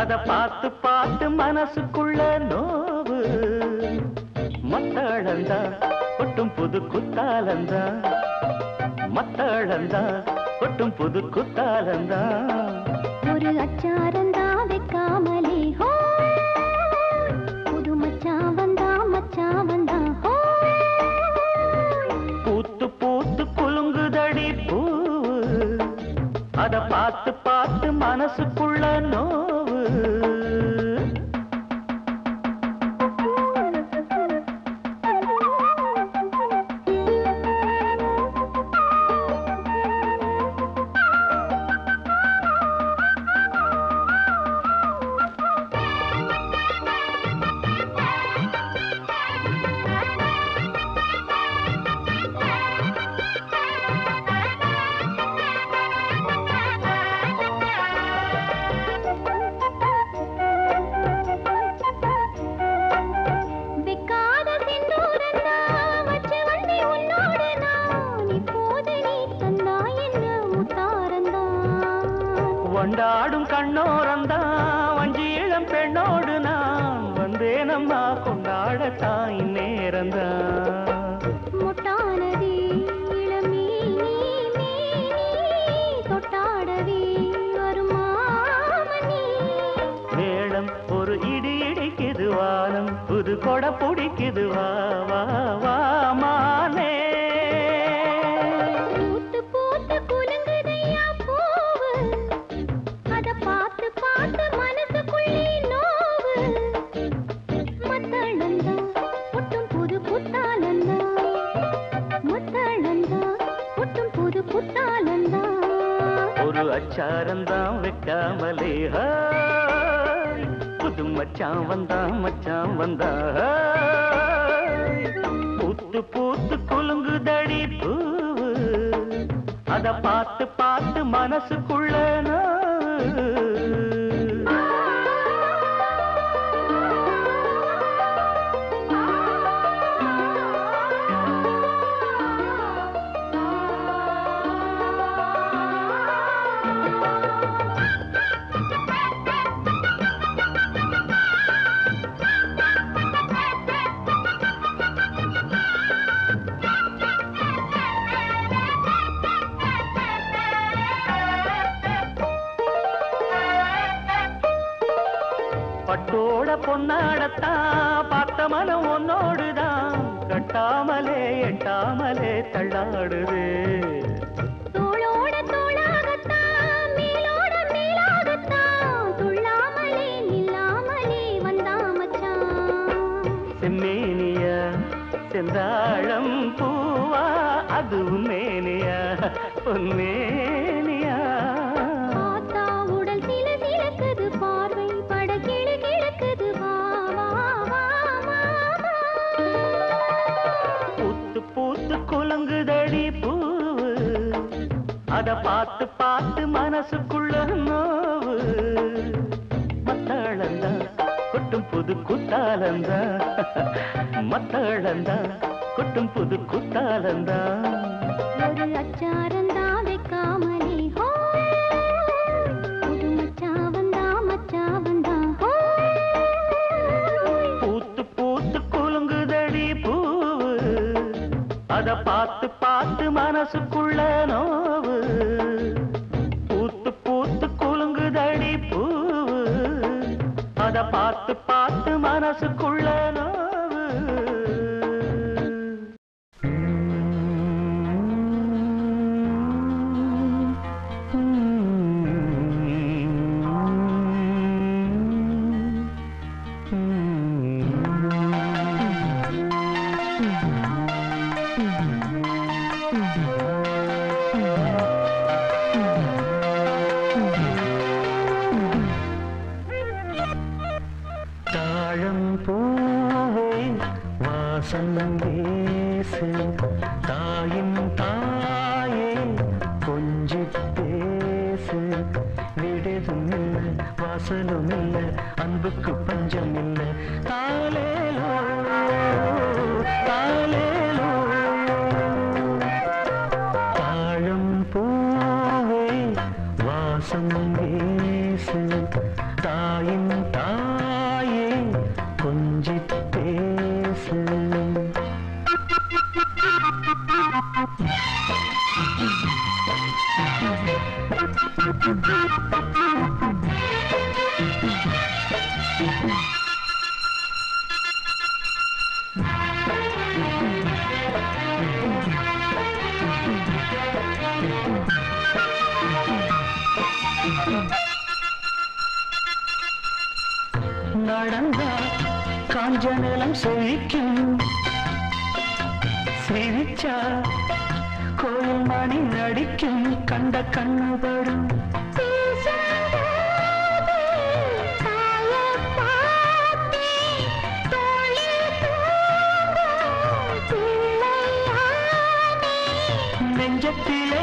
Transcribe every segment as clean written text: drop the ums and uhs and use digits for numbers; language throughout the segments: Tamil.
அத பார்த்து பார்த்து மனசுக்குள்ள நோவு மத்தளந்தா கொட்டும் புது குத்தாலந்தா மத்தளந்தா கொட்டும் புது குத்தாலந்தா ஒரு அச்சாரந்தா வைக்காமலே ஹோ புது மச்சான் வந்தா ஹோ பூத்து பூத்து குலுங்குதடி பூ அத பார்த்து பார்த்து மனசுக்குள்ள நோவு கொண்டாடும் கண்ணோரந்தான் வஞ்சி இளம் பெண்ணோடு நான் வந்தேனம்மா கொண்டாடத்தான் இந்நேரந்தான் முட்டானதே இளமே நீ தொட்டாடவே வருமாமணி மேளம் ஒரு இடி இடிக்குது வானம் புது கொடை பிடிக்குது வா வா வா மானே ஒரு அச்சாரந்தான் வைக்காமலே புது மச்சான் வந்தா பூத்து பூத்து குலுங்குதடி பூ அத பார்த்து பார்த்து மனசுக்குள்ள பட்டோட பொன்னாடத்தான் பார்த்த மனம் உன்னோடுதான் கட்டாமலே எட்டாமலே தள்ளாடுது தோளோட தோளாகத்தான் மேலோட மேலாகத்தான் துள்ளாமலே நில்லாமலே வந்தா மச்சான் செம்மேனியா செந்தாழம் பூவா அது உன்மேனியா பொன்மேனியா குலுங்குதடி பூவு அத பார்த்து பார்த்து மனசுக்குள்ள நோவு மத்தளந்தா கொட்டும் புது குத்தாலந்தா மத்தளந்தா கொட்டும் புது குத்தாலந்தா ஒரு அச்சாரந்தா வைக்காமலே ஹோ புது மச்சான் வந்தா ஹோ பூத்து பூத்து குலுங்குதடி பூவு அத பார்த்து பார்த்து மனசுக்குள்ள நோவு பூத்து பூத்து குலுங்குதடி பூவு அத பார்த்து பார்த்து மனசுக்குள்ள நோவு தாழம் பூவே வாசம் வீசு தாயின் தாயே கொஞ்சி பேசு விடுதும் இல்லை வாசலும் இல்லை அன்புக்கு பஞ்சம் இல்லை தாலேலோ தாலேலோ தாழம் பூவே வாசம் வீசு தாயின் தாயே கொஞ்சி பேசு நடந்தா காஞ்ச நிலம் செழிக்கும் சிரிச்சா கோயில் மணி நடிக்கும் கண்ட கண்ணுபடும் நெஞ்சத்திலே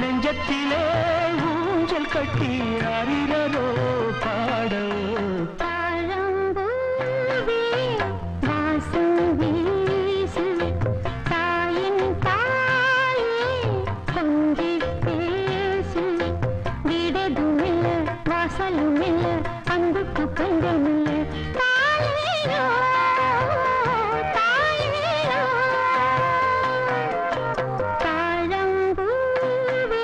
நெஞ்சத்திலே ஊஞ்சல் கட்டி அறிரரோ பாடோ அன்புக்கு பஞ்சம் இல்லை தாலேலோ தாலேலோ தாழம்பூவே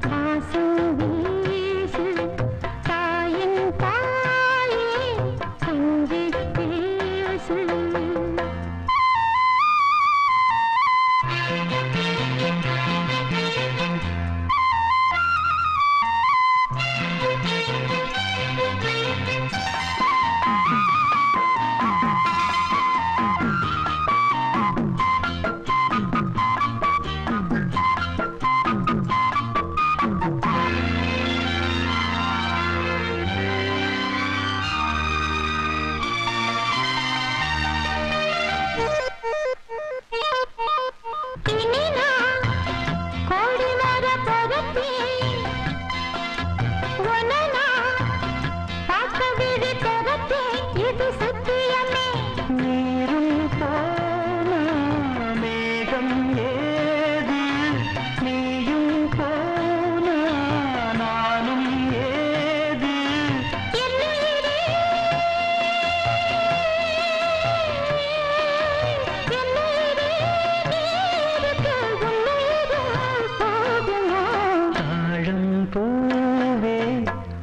வாசம் வீசு தாயின் தாயே கொஞ்சி பேசு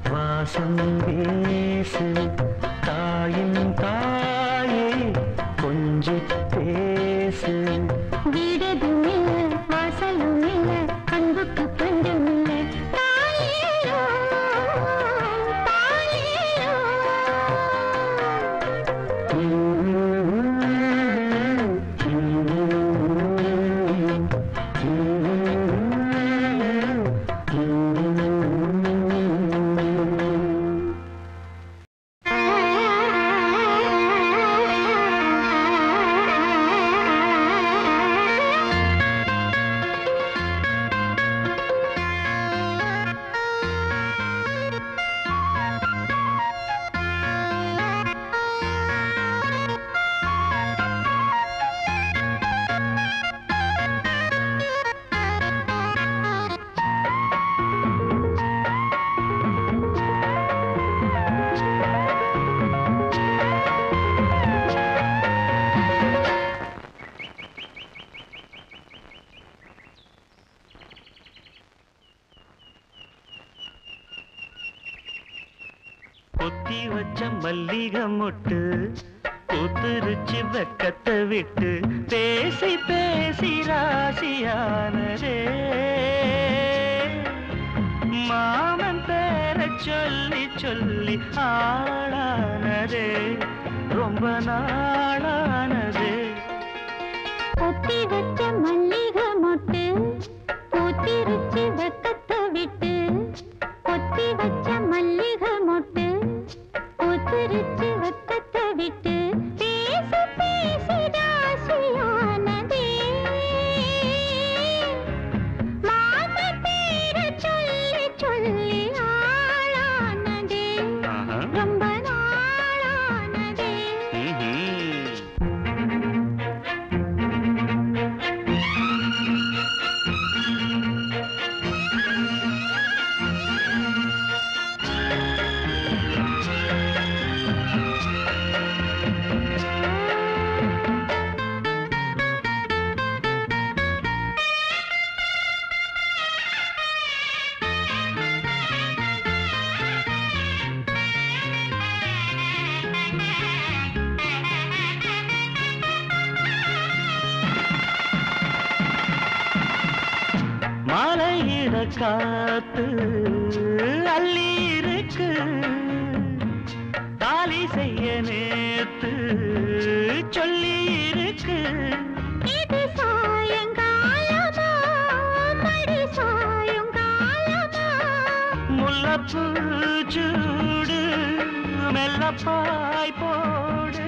வாசம் வீசு தாயின் தாயே கொஞ்சி பேசு வீடுதும் இல்லை வாசலும் இல்லை அன்புக்கு பஞ்சம் இல்லை தாலேலோ தாலேலோ பொத்தி வச்ச மல்லிகை மொட்டு பூத்துருச்சு வெக்கத்தை விட்டு பேசி பேசி ராசியானதே மாமன் பேர சொல்லி சொல்லி ஆளானதே ரொம்ப நாளானதே அள்ளிட காத்து அள்ளி இருக்கு தாலி செய்ய நேத்து சொல்லி இருக்கு இது சாயங்காலமா மடி சாயங்காலமா முல்லப்பூ சூடு மெல்லப்பாய் போடு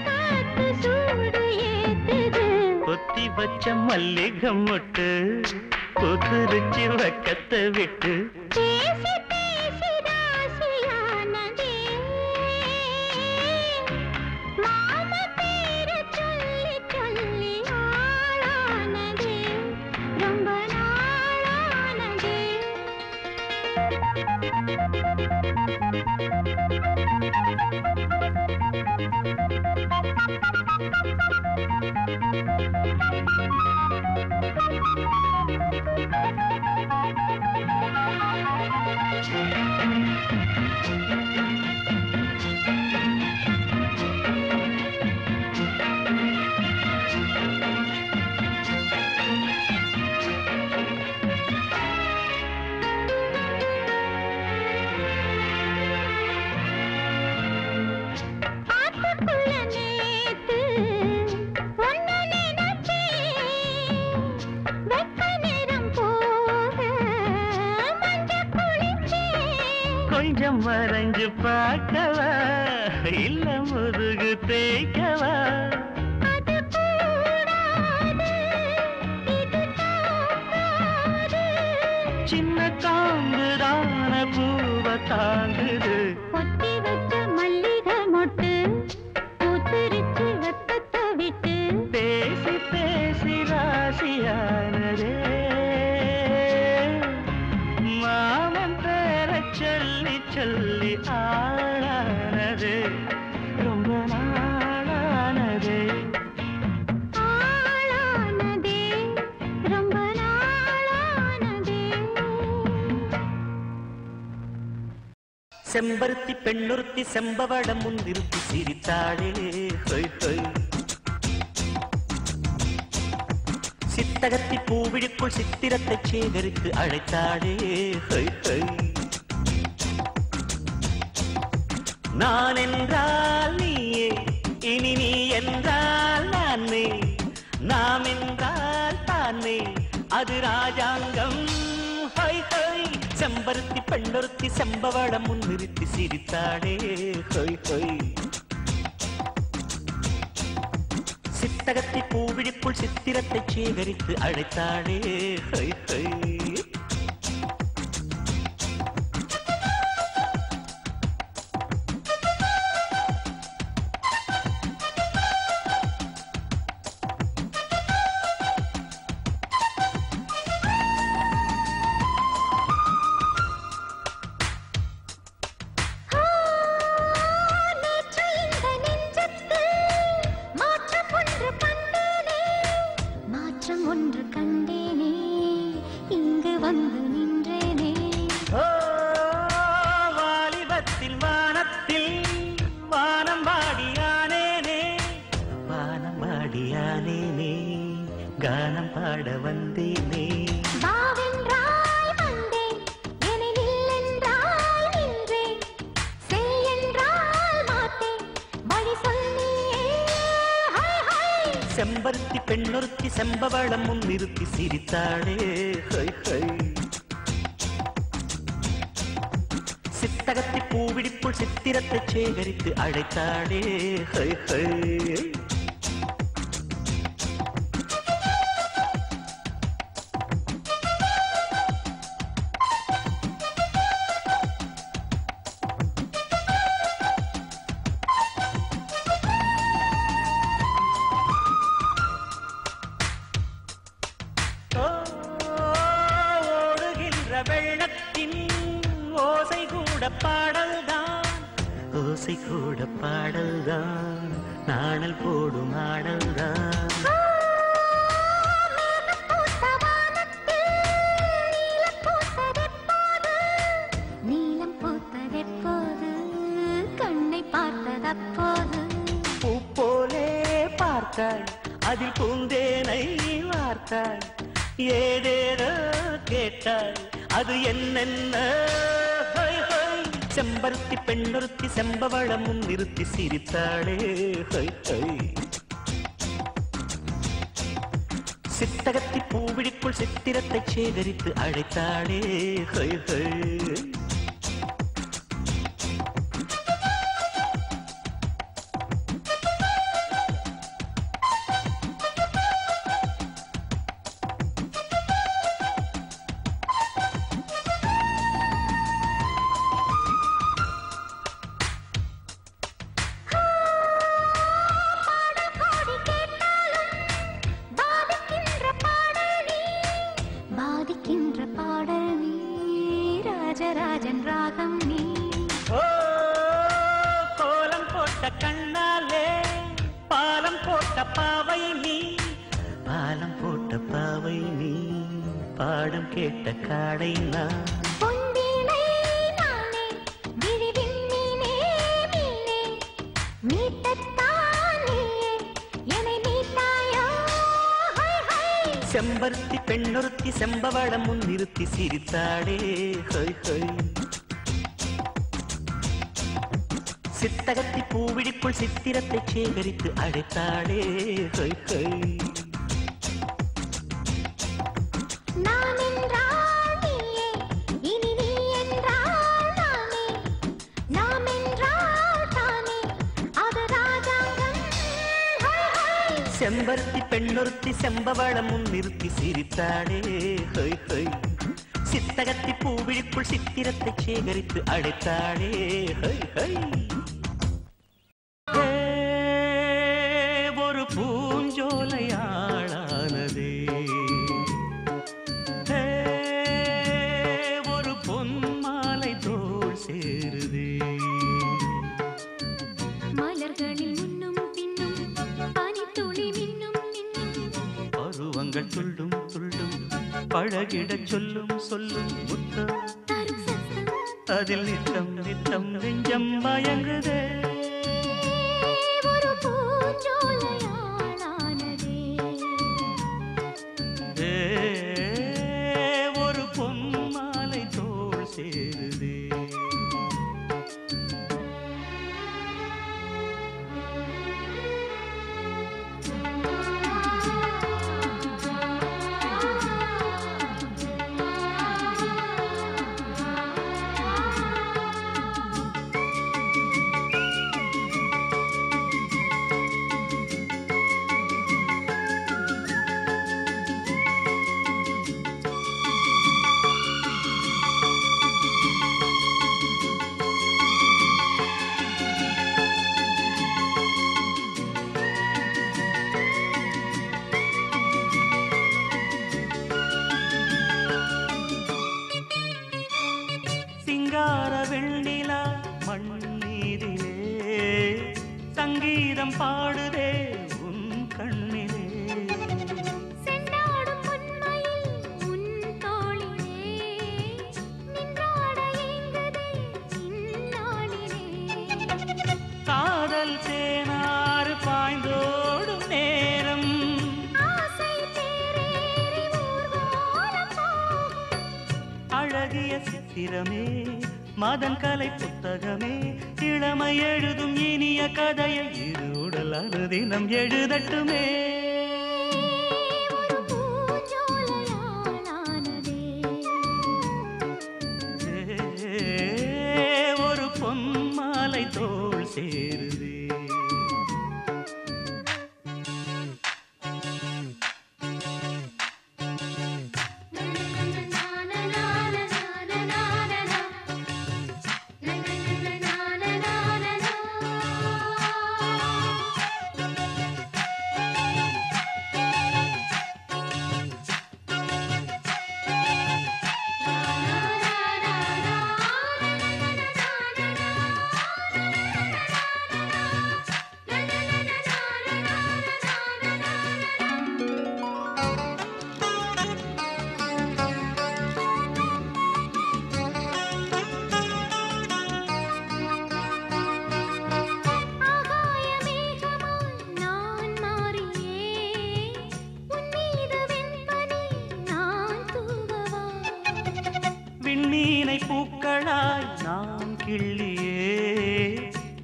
காத்து சூடு ஏத்துது கொத்தி வச்ச மல்லிகை மொட்டு கொத்துருச்சி வக்கத்தை விட்டு பேசி பேசி ராசியானதே மாம பேரை சொல்லி சொல்லி ஆளானதே ரொம்ப நாளானதே கொஞ்சம் மறைஞ்சு பார்க்கவா இல்ல முதுகு தேய்க்கவா சின்ன காம்புதான பூவ தாங்குது கொத்தி வச்ச மல்லிகை மொட்டு பூத்திருச்சு வத்தத்தை விட்டு பேசி பேசி ராசியானதே மாமன் பேர சொல்லி சொல்லி ஆளானதே ரொம்ப நாளானதே ஆளானதே ரொம்ப நாளானதே செம்பருத்தி பெண்ணுறுத்தி செம்பவடம் முன்னிறுத்தி சிரித்தாளே ஹொய் ஹொய் சித்தகத்தி பூவிழிக்குள் சித்திரத்தை சேகரித்து அழைத்தாளே ஹொய் ஹொய் நான் என்றால் நீயே இனி நீ என்றால் நானே நாம் என்றால் தானே அது ராஜாங்கம் ஹொய் ஹொய் செம்பருத்தி பெண்ணொருத்தி செம்பவடம் முன்னிறுத்தி சிரித்தாளே ஹொய் ஹொய் சித்தகத்தி பூவிழிக்குள் சித்திரத்தை சேகரித்து அழைத்தாளே ஹொய் ஹொய் கானம் பாட வந்தேனே பாவென்றாய் வந்தேன் எனில் நின்றேன் செய் என்றால் மாட்டேன் வழி சொல்லியே ஹாய் ஹாய் செம்பருத்தி பெண்ணொருத்தி செம்பவளம் முன்னிறுத்தி சிரித்தாளே ஹொய் ஹொய் சித்தகத்தி பூவிழிப்புள் சித்திரத்தை சேகரித்து அழைத்தாளே ஹொய் ஹொய் வெள்ளத்தின் ஓசை கூட பாடல்தான் ஓசை கூட பாடல்தான் நாணல் போடும் ஆடல்தான் நீலம் பூத்ததெப்போது கண்ணை பார்த்ததப்போது பூ போலே பார்த்தாய் அதில் பூந்தேனை வார்த்தாய் ஏதேதோ கேட்டாய் அது என்னென்ன ஹொய் ஹொய் செம்பருத்தி பெண்ணொருத்தி செம்பவளமும் நிறுத்தி சிரித்தாளே ஹொய் ஹொய் சித்தகத்தி பூவிழிக்குள் சித்திரத்தை சேகரித்து அழைத்தாளே ஹொய் ஹொய் ராஜராஜன் ராகம் நீ ஓ கோலம் போட்ட கண்ணாலே பாலம் போட்ட பாவை நீ பாலம் போட்ட பாவை நீ பாடம் கேட்ட காடை நான் பொன்வீணை நானே விழிவின் மீனே மீனே மீட்டத்தான் நீயே என்னை மீட்டாயோ ஹை ஹை செம்பருத்தி பெண்ணொருத்தி செம்பவளம் முன் நிறுத்தி சிரித்தாடே ஹொய் ஹொய் சித்தகத்தி பூவிழிக்குள் சித்திரத்தை சேகரித்து அழைத்தாடே ஹொய் ஹொய் நான் என்றால் நீயே இனி நீ என்றால் நானே நாம் என்றால் தானே அது ராஜாங்கம் ஹை ஹை செம்பருத்தி பெண்ணொருத்தி செம்பவளம் முன் நிறுத்தி சிரித்தாடே ஹொய் ஹொய் சித்தகத்தி பூவிழிக்குள் சித்திரத்தை சேகரித்து அழைத்தாடே ஹொய் ஹொய் ஒரு பூஞ்சோலையாளானதே ஒரு பொன்மாலை தோள் சேருதே மலர்களில் முன்னும் பின்னும் பனித்துளி மின்னும் மின்னும் பருவங்கள் துள்ளும் துள்ளும் பழகிடச் சொல்லும் சொல்லும் முத்தம் தரும் சத்தம் அதில் நித்தம் நித்தம் நெஞ்சம் மயங்குதே ஒரு பூஞ்சோலையாளானதே ஒரு பொன்மாலை தோள் சேருதே சிங்கார வெண்ணிலா மண்ணீரிலே சங்கீதம் பாடுதே உன் கண்ணிலே செண்டாடும் பொன்மயில் உன் தோளிலே நின்றாட ஏங்குதே இந்நாளிலே காதல் தேனாறு பாய்ந்தோடும் நேரம் ஆசை தேரேறி ஊர்வலம் போகும் அழகிய சித்திரமே மதன் கலை புத்தகமே இளமை எழுதும் இனிய கதையை இரு உடல் அனுதினம் எழுதட்டுமே ஒரு பூஞ்சோலையாளானதே ஒரு பொன்மாலை தோள் சேருதே கிள்ளியே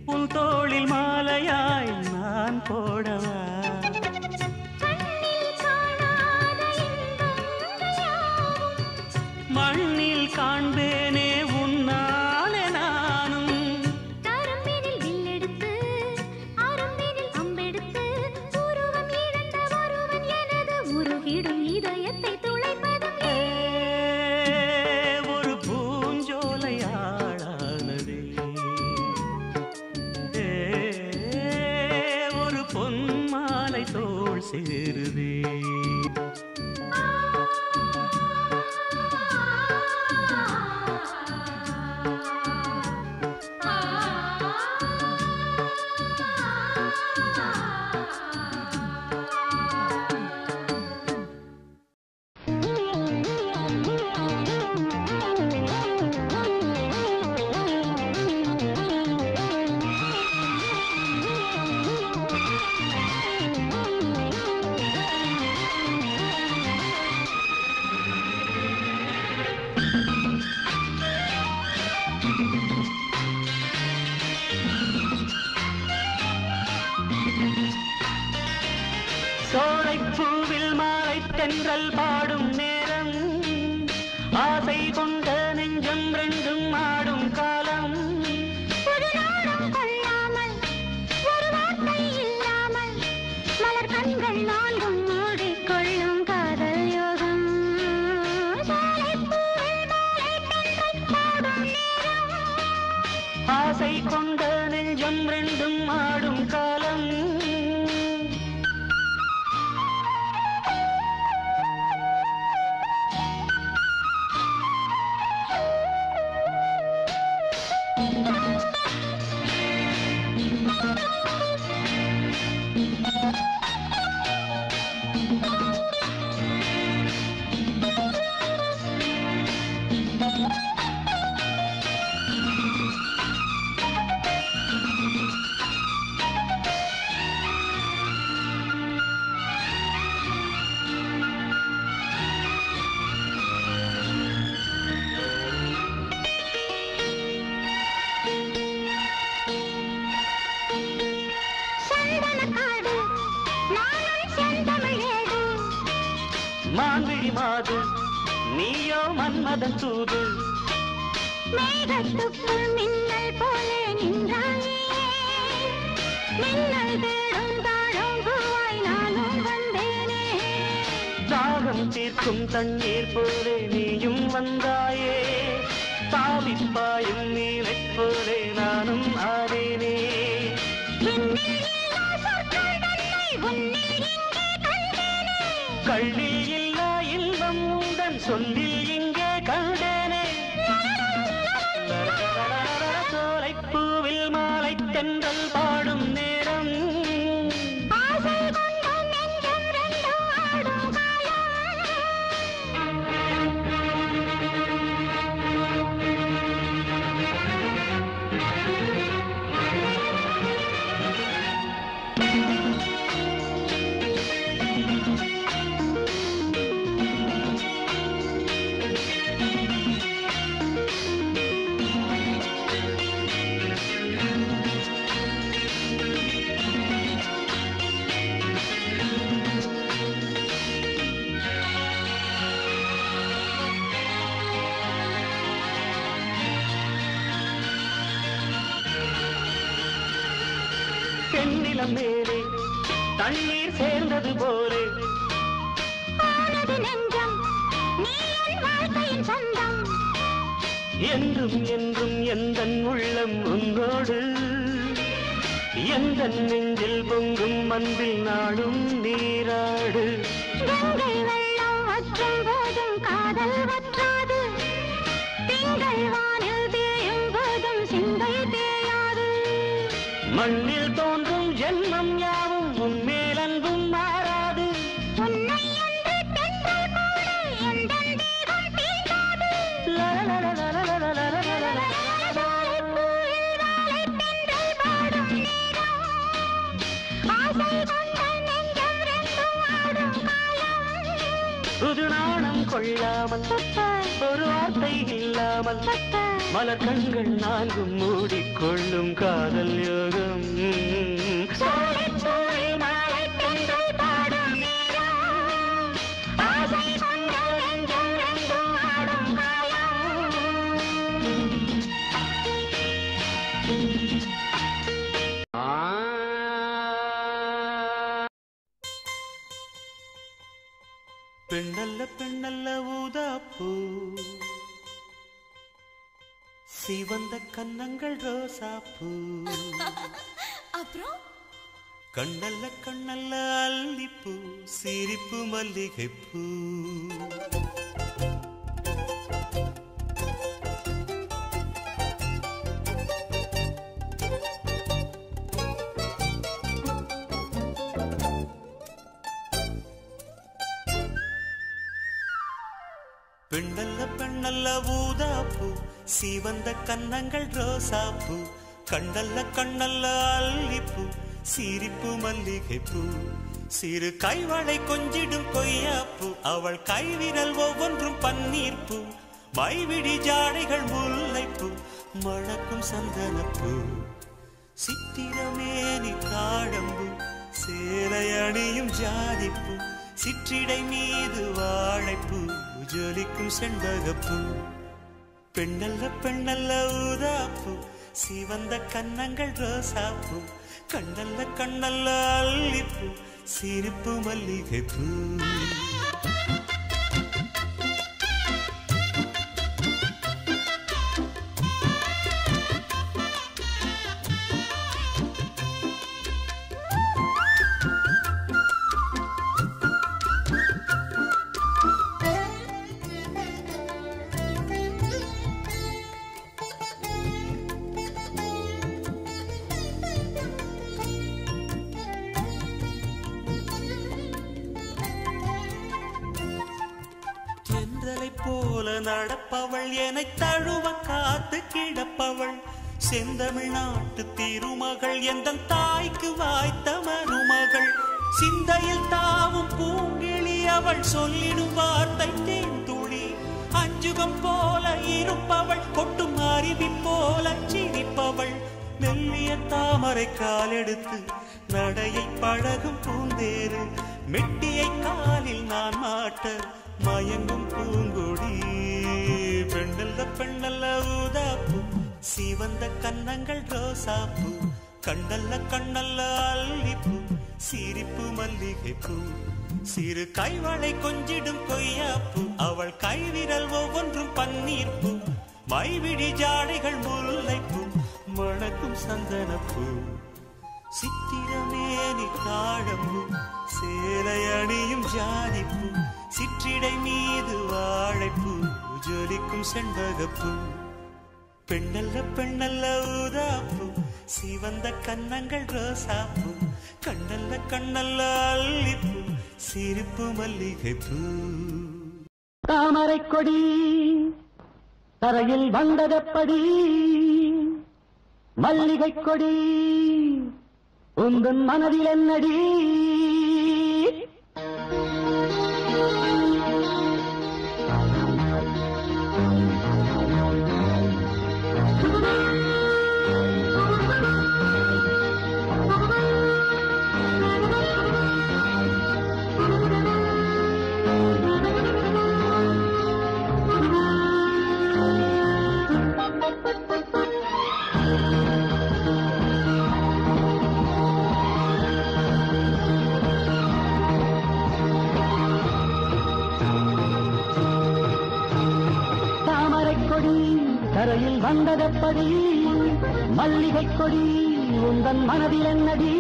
உன் தோளில் மாலையாய் நான் போடவா மண்ணில் காண்பேனே உன்னாலே நானும் கரும்பினில் வில்லெடுத்து அரும்பினில் அம்பெடுத்து உருவம் இழந்த ஒருவன் எனது உருகிடும் இதயத்தை துளைப்பதும் ஒரு பூஞ்சோலையாளானதே ஒரு பொன்மாலை தோள் சேருதே சோலைப்பூவில் மாலை தென்றல் பாடும் நேரம் ஆசை கொண்ட நெஞ்சம் ரெண்டும் ஆடும் காலம் ஒரு நாளும் கொள்ளாமல் ஒரு வார்த்தை இல்லாமல் மலர் கண்கள் நான்கும் மூடிக்கொள்ளும் காதல் யோகம் சோலைப்பூவில் மாலை தென்றல் பாடும் நேரம் ஆசை கொண்ட நெஞ்சம் ரெண்டும் ஆடும் காலம் மான்விழி மாது நீயோ மன்மதன் தூது மேகத்துக்குள் மின்னல் போலே நின்றாயே மின்னல் தேடும் தாழம் பூவாய் நானும் வந்தேனே தாகம் தீர்க்கும் தண்ணீர் போலே நீயும் வந்தாயே தாவிப்பாயும் நீரைப் போலே நானும் ஆனேனே கள்ளில் இல்லா இன்பம் உந்தன் சொல்லில் இங்கே கண்டேனே சோலைப்பூவில் மாலை தென்றல் பாடும் நேரம் ஆசை கொண்ட நெஞ்சம் ரெண்டும் ஆடும் தென்னிலம் மேலே தண்ணீர் சேர்ந்தது போலே ஆனது நெஞ்சம் நீ என் வாழ்க்கையின் சொந்தம் என்றும் என்றும் எந்தன் உள்ளம் உன்னோடு எந்தன் நெஞ்சில் பொங்கும் அன்பில் நாடும் நீராடு கங்கை வெள்ளம் வற்றும் போதும் காதல் வற்றாது திங்கள் வானில் தேயும் போதும் சிந்தை தேயாது மண்ணில் தோன்றும் ஜென்மம் யாவும் உன்மேல் அன்பும் மாறாது உன்னை என்று தென்றல் போல எந்தன் தேகம் தீண்டாது சோலைப்பூவில் மாலை தென்றல் பாடும் நேரம் ஆசை கொண்ட நெஞ்சம் ரெண்டும் ஆடும் காலம் புது நாணம் கொள்ளாமல் ஒரு வார்த்தை இல்லாமல் மலர் கண்கள் நான்கும் மூடிக்கொள்ளும் காதல் யோகம் பெண்ணல்ல பெண்ணல்ல ஊதாப்பூ சிவந்த கன்னங்கள் ரோசாப்பூ அப்புறம் கண்ணல்ல கண்ணல்ல அல்லிப்பூ சிரிப்பு மல்லிகைப்பூ பெண்ணல்ல பெண்ணல்ல ஊதாப்பூ சிவந்த கன்னங்கள் ரோசாப்பூ கண்ணல்ல கண்ணல்ல அல்லிப்பூ சிரிப்பு மல்லிகைப்பூ சிறு கைவளை கொஞ்சிடும் கொய்யாப்பூ அவள் கைவிரல் ஒவ்வொன்றும் பன்னீர்ப்பூ மைவிடி ஜாடைகள் முல்லைப்பூ மணக்கும் சந்தனப்பூ சித்திரமேனி தாழம்பூ சேலை அணியும் ஜாதிப்பூ சிற்றிடை மீது வாழைப்பூ ஜொலிக்கும் செண்பகப்பூ பெண்ணல்ல பெண்ணல்ல ஊதாப்பூ சிவந்த கன்னங்கள் ரோசாப்பூ கண்ணல்ல கண்ணல்ல அல்லிப்பூ சிரிப்பு மல்லிகைப்பூ போல நடப்பவள் என்னை தழுவ காத்து கிடப்பவள் செந்தமிழ்நாட்டு திருமகள் எந்த தாய்க்கு வாய்த்த மருமகள் சிந்தையில் தாவும் பூங்கிழி அவள் சொல்லிடும் வார்த்தை தேன்துளி அஞ்சுகம் போல இருப்பவள் கொட்டும் அருவி போல சிரிப்பவள் மெல்லிய தாமரை காலெடுத்து நடையை பழகும் பூந்தேறு மெட்டியை காலில் நான் மாட்ட மயங்கும் பூங்கொடி பெண்ணல்ல பெண்ணல்ல ஊதாப்பூ சிவந்த கன்னங்கள் ரோசாப்பூ கண்ணல்ல கண்ணல்ல அல்லிப்பூ சிரிப்பு மல்லிகைப்பூ சிறு கைவளை கொஞ்சிடும் கொய்யாப்பூ அவள் கைவிரல் ஒவ்வொன்றும் பன்னீர்ப்பூ மைவிடி ஜாடைகள் முல்லைப்பூ மணக்கும் சந்தனப்பூ சித்திரமேனி தாழம்பூ சேலை அணியும் ஜாதிப்பூ சிற்றிடை மீது வாழைப்பூ ஜொலிக்கும் செண்பகப்பூ பெண்ணல்ல பெண்ணல்ல ஊதாப்பூ சிவந்த கன்னங்கள் ரோசாப்பூ கண்ணல்ல கண்ணல்ல அல்லிப்பூ சிரிப்பு மல்லிகைப்பூ தாமரை கொடி தரையில் வந்ததப்படி மல்லிகை கொடி உந்தன் மனதில் என்னடி கரையில் வந்ததப்படி மல்லிகை கொடி உந்தன் மனதில் என்னடி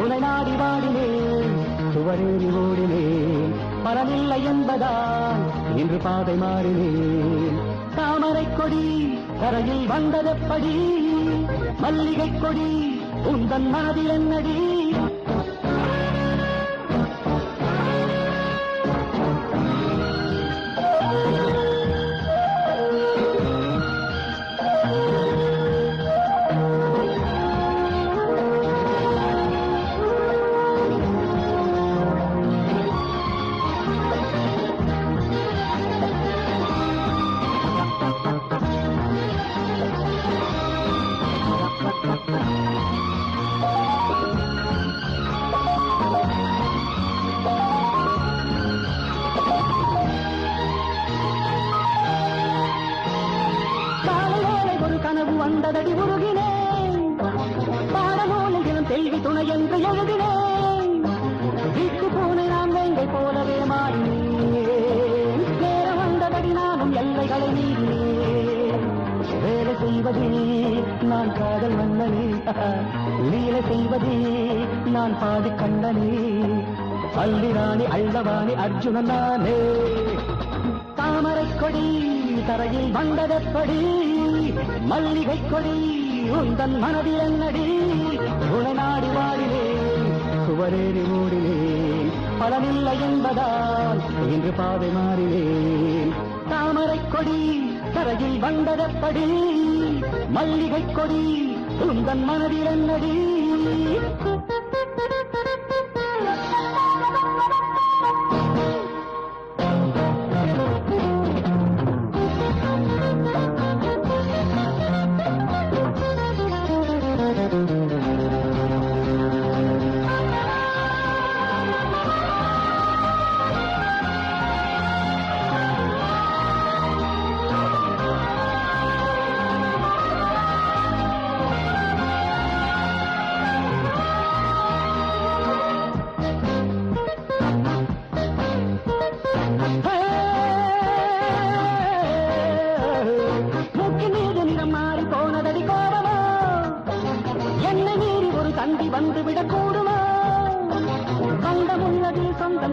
உனை நாடி வாடினேன் சுவரேறி ஓடினேன் பலனில்லை என்பதால் இன்று பாதை மாறினேன் தாமரை கொடி கரையில் வந்ததப்படி மல்லிகை கொடி உந்தன் மனதில் என்னடி லீலை செய்வதே நான் பாடி கண்டனே, அல்லிராணி அள்ளவாணி அர்ஜுனன் நானே. தாமரை கொடி தரையில் வந்ததப்படி, மல்லிகை கொடி உந்தன் மனதில் என்னடி, உனை நாடி வாடினேன் சுவரேறி ஓடினேன், பலனில்லை என்பதால் இன்று பாதை மாறினேன். தாமரை கொடி தரையில் வந்ததப்படி, மல்லிகை கொடி உந்தன் மனதில் என்னடி.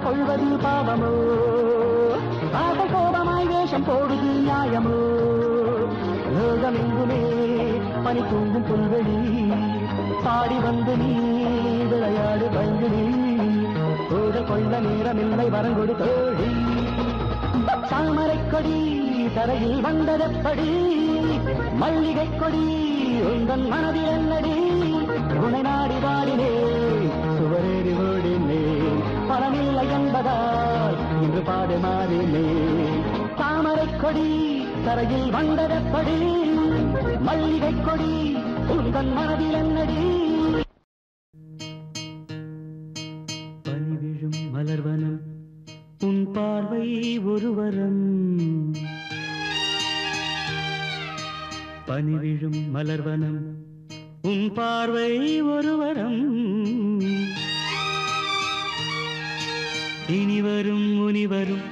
கொள்வது பாவமோ, காதல் கோபமாய் வேஷம் போடுது நியாயமோ. லோகமெங்குமே பனி தூங்கும் புல்வெளி, பாடி வந்து நீ விளையாடு பங்குனி, போத கொள்ள நேரமில்லை வரங்கொடு தோழி. தாமரை கொடி தரையில் வந்ததப்படி, மல்லிகை கொடி உந்தன் மனதில் என்னடி, உனை நாடி வாடினேன் சுவரேறி ஓடினேன், பலனில்லை என்பதால் இன்று பாடு மாறினேன். தாமரை கொடி தரையில் வந்ததப்படி, மல்லிகை கொடி உந்தன் மனதில் என்னடி. பனிவிழும் மலர்வனம் உன் பார்வை ஒரு வரம், பனிவிழும் மலர்வனம் உன் பார்வை ஒரு வரம், இனிவரும் முனிவரும்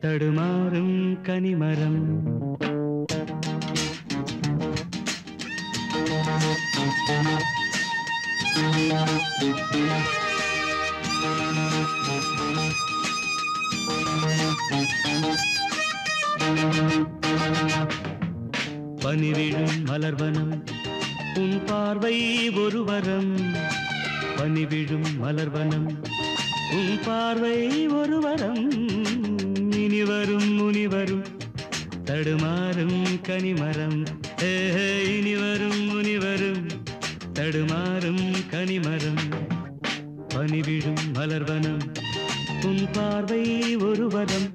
தடுமாறும் கனிமரம். பனிவிழும் மலர்வனம் உன் பார்வை ஒரு வரம், பனிவிழும் மலர்வனம் உன் பார்வை ஒரு வரம், இனிவரும் முனிவரும் தடுமாறும் கனிமரம். இனிவரும் முனிவரும் தடுமாறும் கனிமரம். பனிவிழும் மலர்வனம் உன் பார்வை ஒரு வரம்.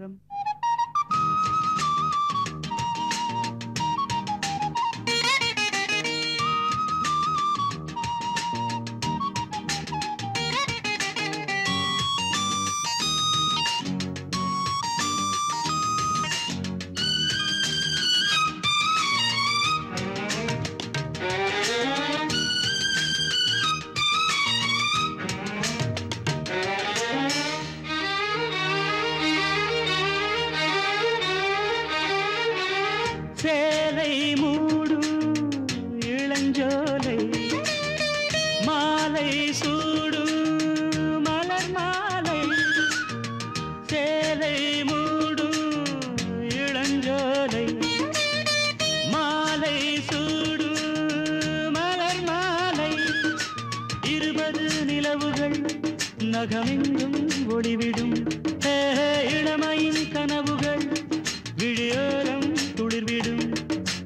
சேலை மூடும் இளஞ்சோலை, மாலை சூடும் மலர் மாலை, சேலை மூடும் இளஞ்சோலை, மாலை சூடும் மலர் மாலை, 20 நிலவுகள் நகமெங்கும் ஒளிவிடும், இளமையின் கனவுகள் விழியோரம் துளிர்விடும்,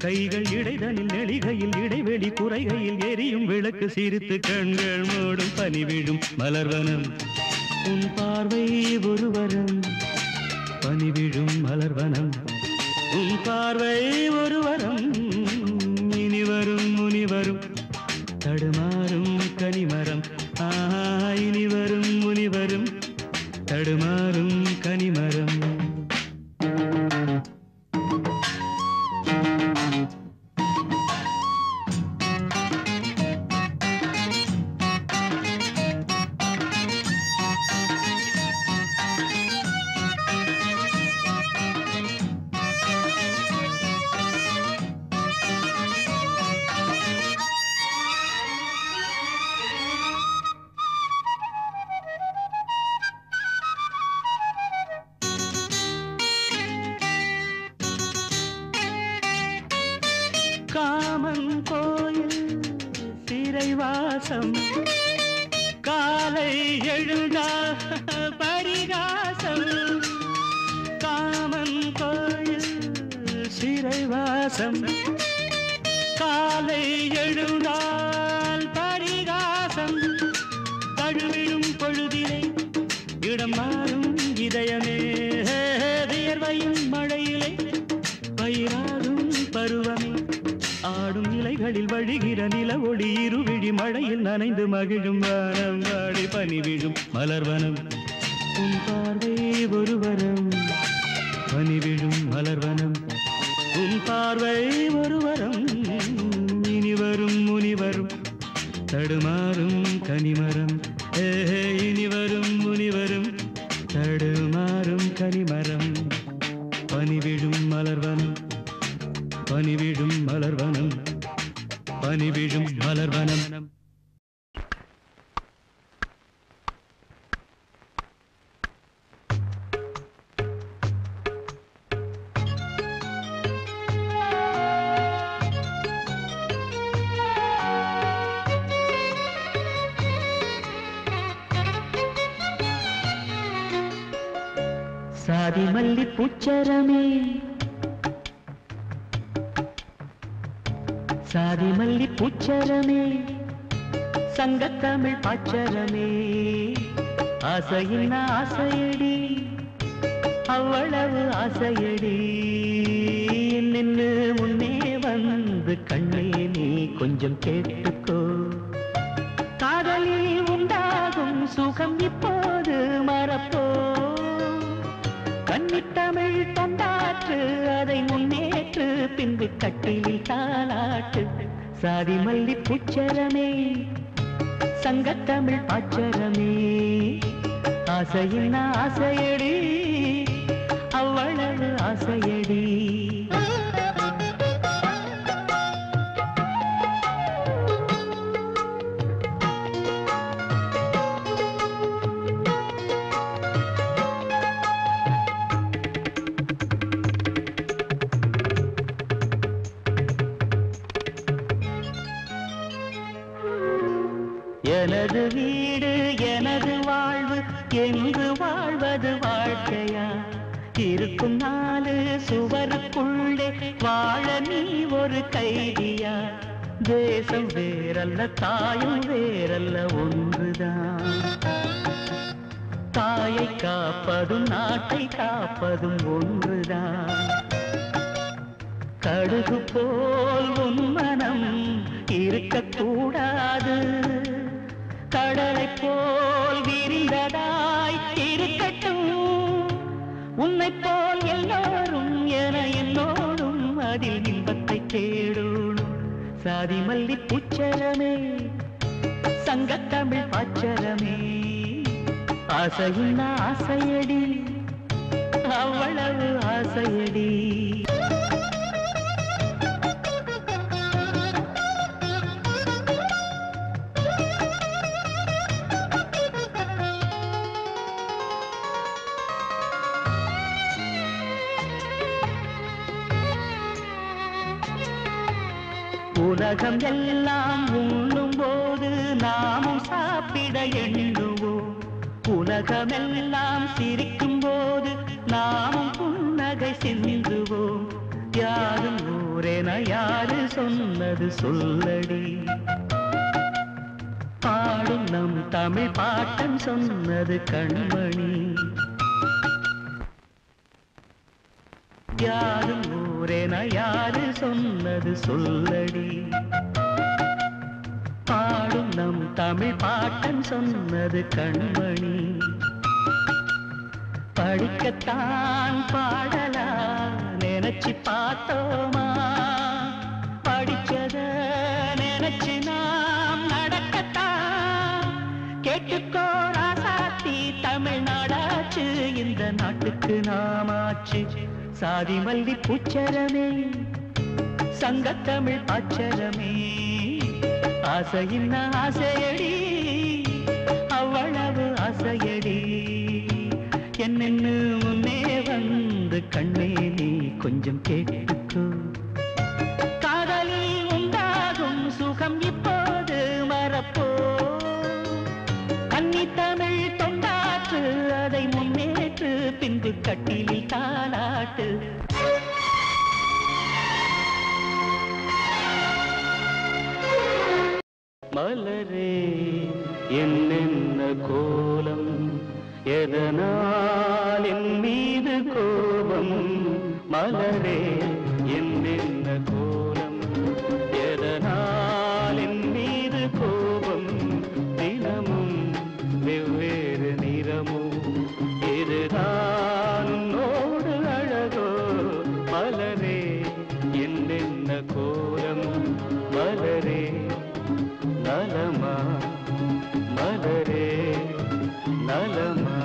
கைகள் இடைதனில் நெளிகையில் இடைவெளி குறைகையில் எரியும் விளக்கு சிரித்து கண்கள் மூடும். பனிவிழும் மலர்வனம் உன் பார்வை ஒரு வரம், பனிவிழும் மலர்வனம் உன் பார்வை ஒரு வரம், இனிவரும் முனிவரும் தடுமாறும் கனிமரம். இனிவரும் முனிவரும் தடுமாறும் கனிமரம். உல்லாசம் காலை எழுந்தால் பரிகாசம் தழுவிடும் பொழுதிலே இடம் மாறும் இதயமே வியர்வையும் மழையிலே பயிராகும் பருவமே ஆடும் இலைகளில் வழிகிற நில ஒளி இருவிழி மழையில் நனைந்து மகிழும் வானம் வாடி பனி விழும் மலர்வனம் உன் பார்வை ஒரு வரம் பனி விழும் மலர்வனம் உன் பார்வை ஒரு வரம் இனிவரும் முனிவரும் தடுமாறும் கனிமரம் இனிவரும் முனிவரும் தடுமாறும் கனிமரம் பனிவிழும் மலர்வனம் பனிவிழும் மலர்வனம் பனிவிழும் மலர்வனம் சாதி மல்லி பூச்சரமே சாதி மல்லி பூச்சரமே சங்கத்தமிழ் பாச்சரமே ஆசையின் ஆசையடி அவ்வளவு ஆசையடி நின்று முன்னே வந்து கண்ணே நீ கொஞ்சம் கேட்டுக்கோ காதலில் உண்டாகும் சுகம் இப்போது மறப்போ கன்னித்தமிழ் தொண்டாற்று அதை முன்னேற்று பின்பு கட்டிலில் தாளாட்டு சாதி மல்லி பூச்சரமே சங்கத்தமிழ் பாச்சரமே ஆசையின் ஆசையடி அவ்வளவு ஆசையடி எனது வீடு எனது வாழ்வு எங்கு வாழ்வது வாழ்க்கையா இருக்கும் நாலு சுவருக்குள்ளே வாழ நீ ஒரு கைதியா தேசம் வேறல்ல தாயும் வேறல்ல ஒன்றுதான் தாயை காப்பதும் நாட்டை காப்பதும் ஒன்றுதான் கடுகு போல் உன் மனம் இருக்கக்கூடாது கடலை போல் விரிந்ததாய் இருக்கட்டும் உன்னை போல் எல்லோரும் என என்னோடும் அதில் இன்பத்தை தேடும் சாதி மல்லி பூச்சரமே சங்கத்தமிழ் பாச்சரமே ஆசையின் ஆசையடி அவ்வளவு ஆசையடி உலகம் எல்லாம் உண்ணும் போது நாமும் சாப்பிட எண்ணுவோம் உலகமெல்லாம் சிரிக்கும் போது நாமும் புன்னகை சிந்துவோம் யாரும் ஊரென யாரு சொன்னது சொல்லடி பாடும் நம் தமிழ் பாட்டன் சொன்னது கண்மணி யாரும் ஊரென யாரு சொன்னது சொல்லடி பாடும் நம் தமிழ் பாட்டன் சொன்னது கண்மணி படிக்கத்தான் பாடலா நினைச்சு பார்த்தோமா படிச்சத நினைச்சு நாம் நடக்கத்தான் கேட்டுக்கோ ராசாத்தி தமிழ்நாடாச்சு இந்த நாட்டுக்கு நாமாச்சு சாதி மல்லி பூச்சரமே சங்கத்தமிழ் பாச்சரமே ஆசையின் ஆசையடி அவ்வளவு ஆசையடி என்னென்னு முன்னே வந்து கண்ணே நீ கொஞ்சம் கேட்டுக்கோ காதலில் உண்டாகும் சுகம் இப்போது மறப்போ கன்னித்தமிழ் தொண்டாற்று அதை முன்னேற்று பின்பு கட்டிலில் தாளாட்டு எதனால் என் மீது கோபம் மலரே என்ன கோலம் எதனால் என் மீது கோபம் தினமும் வெவ்வேறு நிறமும் இதுதான் உன்னோடு அழகோ மலரே என்ன கோலம் மலரே நலமா மலரே நலமா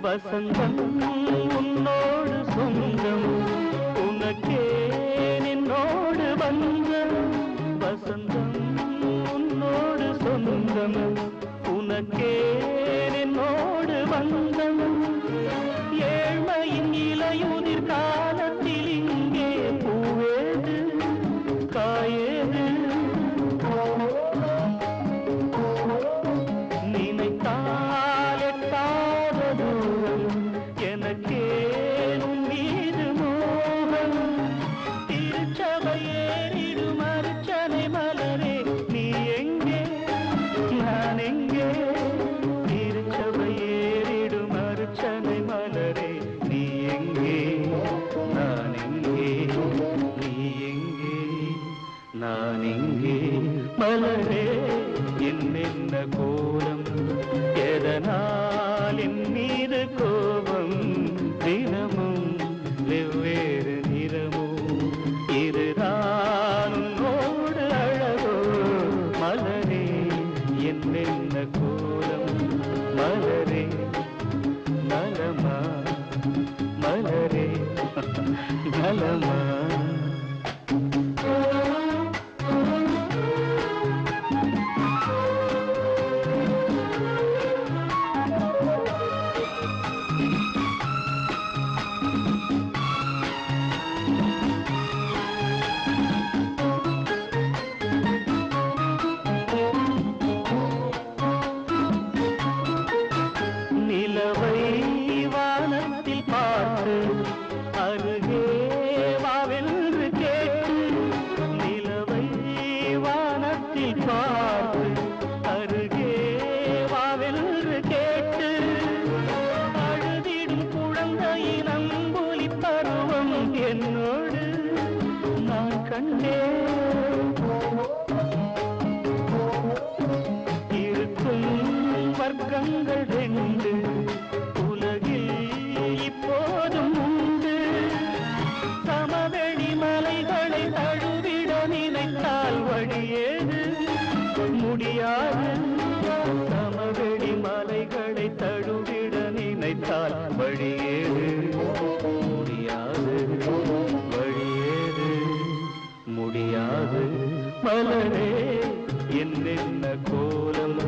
வசந்தம் உன்னோடு சொந்தம் உனக்கே நின்னோடு வந்தம் வசந்தம் உன்னோடு சொந்தம் உனக்கே நின்னோடு வந்தம் ஏழ்மையின் இலையுதிர் காலத்தில் இங்கே பூவேது காயேது நினைத்தால் எட்டாத தூரம் எனக்கேனும் மீது மோகம் திருச்சபை ஏறிடும் அர்ச்சனை மலரே நீ எங்கே நான் எங்கே திருச்சபை ஏறிடும் அர்ச்சனை மலரே நீ எங்கே நான் எங்கே நீ எங்கே நான் எங்கே மலரே என்ன கோலம் எதனால் என் மீது கோபம் தினமும் வெவ்வேறு நிறமும் இதுதான் உன்னோடு அழகோ மலரே என்ன கோலம் மலரே நலமா மலரே நலமா நிலவை வானத்தில் பார்த்து அருகே வாவென்று கேட்டு நிலவை வானத்தில் பார்த்து அருகே வாவென்று கேட்டு அழுதிடும் குழந்தையின் அம்புலி பருவம் என்னோடு நான் கண்டேன் இருக்கும் வர்க்கங்கள் ரெண்டு உலகில் இப்போதும் உண்டு சமவெளி மலைகளை தழுவிட நினைத்தால் வழியேது முடியாது சமவெளி மலைகளை தழுவிட நினைத்தால் வழியேது முடியாது வழியேது முடியாது மலரே என்ன கோலம்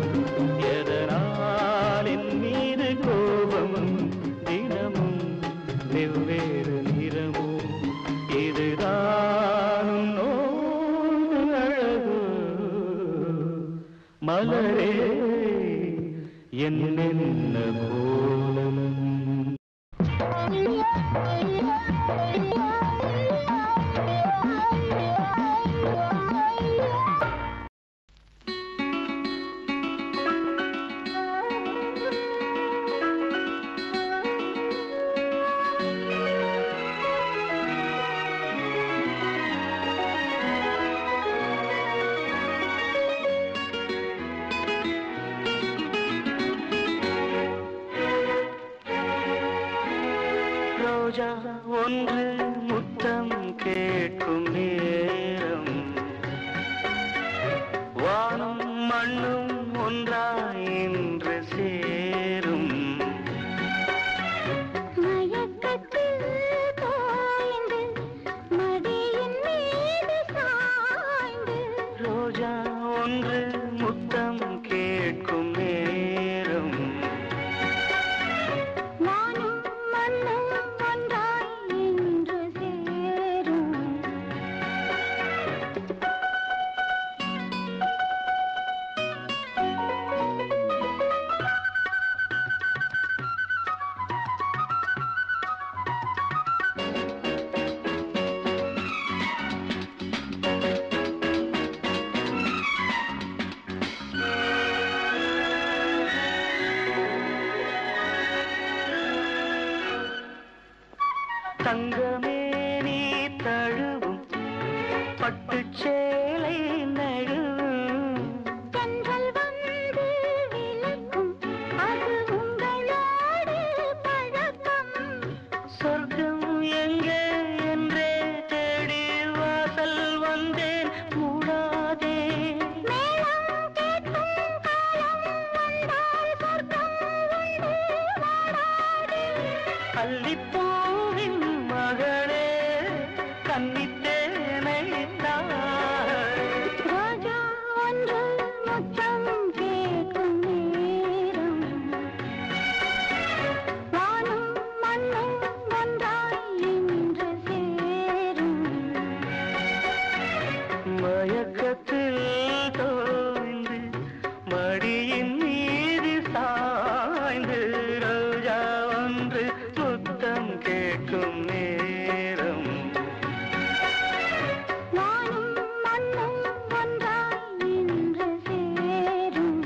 எதனால் என் மீது கோபம் தினமும் வெவ்வேறு நிறமும் இதுதான் உன்னோடு அழகோ மலரே என்ன கோலம் ரோஜா ஒன்று முத்தம் கேட்கும் நேரம் வானம் மண்ணும் ஒன்றாய் இன்று சேரும் மயக்கத்தில் தோய்ந்து மடியின் மீது சாய்ந்து ரோஜா ஒன்று முத்தம் கேட்கும் நேரம் வானும் மண்ணும் ஒன்றாய் இன்று சேரும் அல்லிப்பூவின் மகளே கன்னித்தேனை ராஜா ஒன்று முத்தம் கேட்கும் நேரம் வானும் மண்ணும் ஒன்றாய் இன்று சேரும் மயக்கத்தில் தோய்ந்து மடியின் மீது சாய்ந்து ரோஜா ஒன்று முத்தம் கேட்கும் நேரம் வானும் மண்ணும் ஒன்றாய் இன்று சேரும்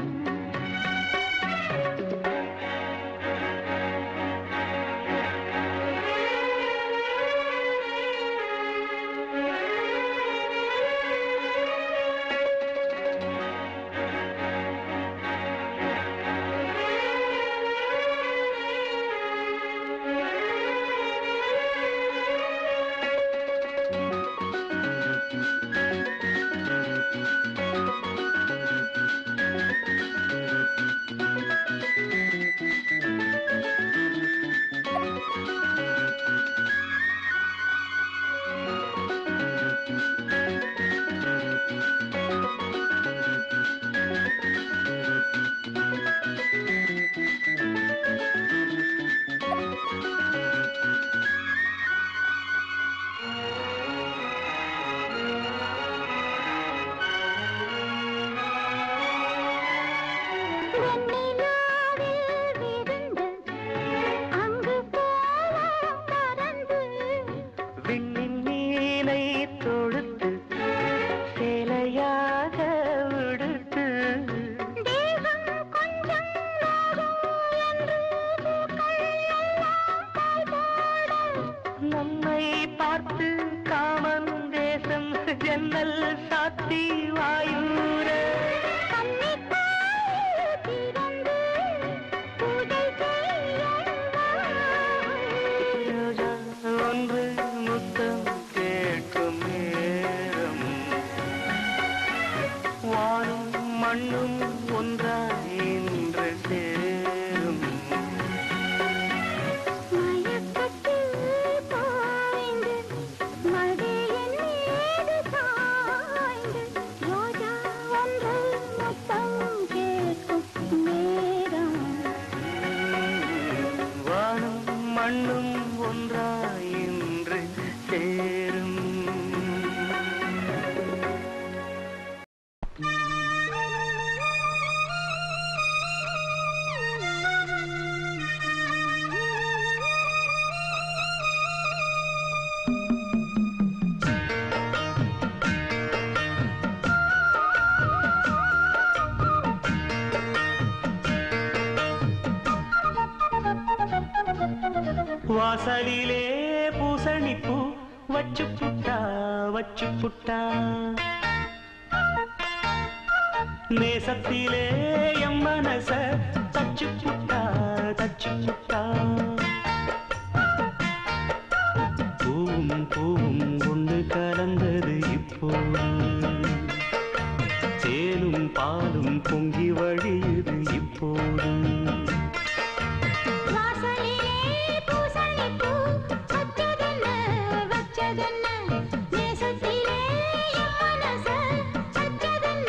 வெண்ணிலாவில் விருந்து அங்கு போவோம் பறந்து விண்ணின் மீனை தொடுத்து சேலையாக விடுத்து தேகம் கொஞ்சம் நோகும் என்று பூக்கள் எல்லாம் பாய்பாட நம்மை பார்த்து காமன் தேசம் ஜன்னல் சாத்தி வாயூர கன்னித்தாய் திறந்து பூஜை செய்ய ரோஜா ஒன்று முத்தம் கேட்கும் நேரம் வானும் மண்ணும் ஒன்றாய் இன்று சேரும் மயக்கத்தில் பாய்ந்து மடியின் மீது சாய்ந்து ரோஜா ஒன்று முத்தம் கேட்கும் நேரம் வானும் மண்ணும் ஒன்றாய் இன்று சேரும் வாசலிலே பூசணிப்பூ வச்சு புட்டா நேசத்திலே எம் மனச தச்சு புட்டா பூவும் பூவும் ஒன்று கலந்தது இப்போது தேனும் பாலும் பொங்கி வழியுது இப்போது வாசலிலே பூசணிப்பூ வச்சதென்ன நேசத்திலே என் மனச தச்சதென்ன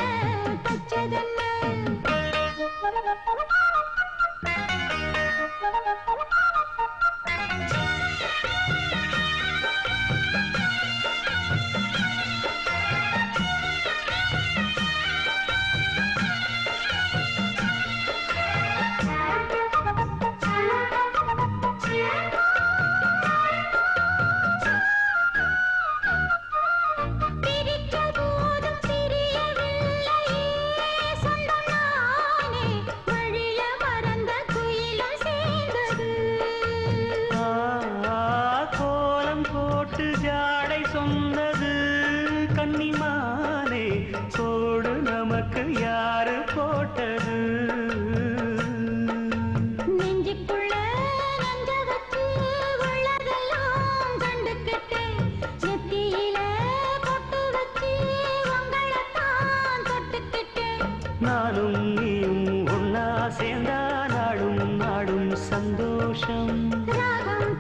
நானும் நீயும் ஒன்னா சேர்ந்தா நாடும் நாடும் சந்தோஷம். ராகம்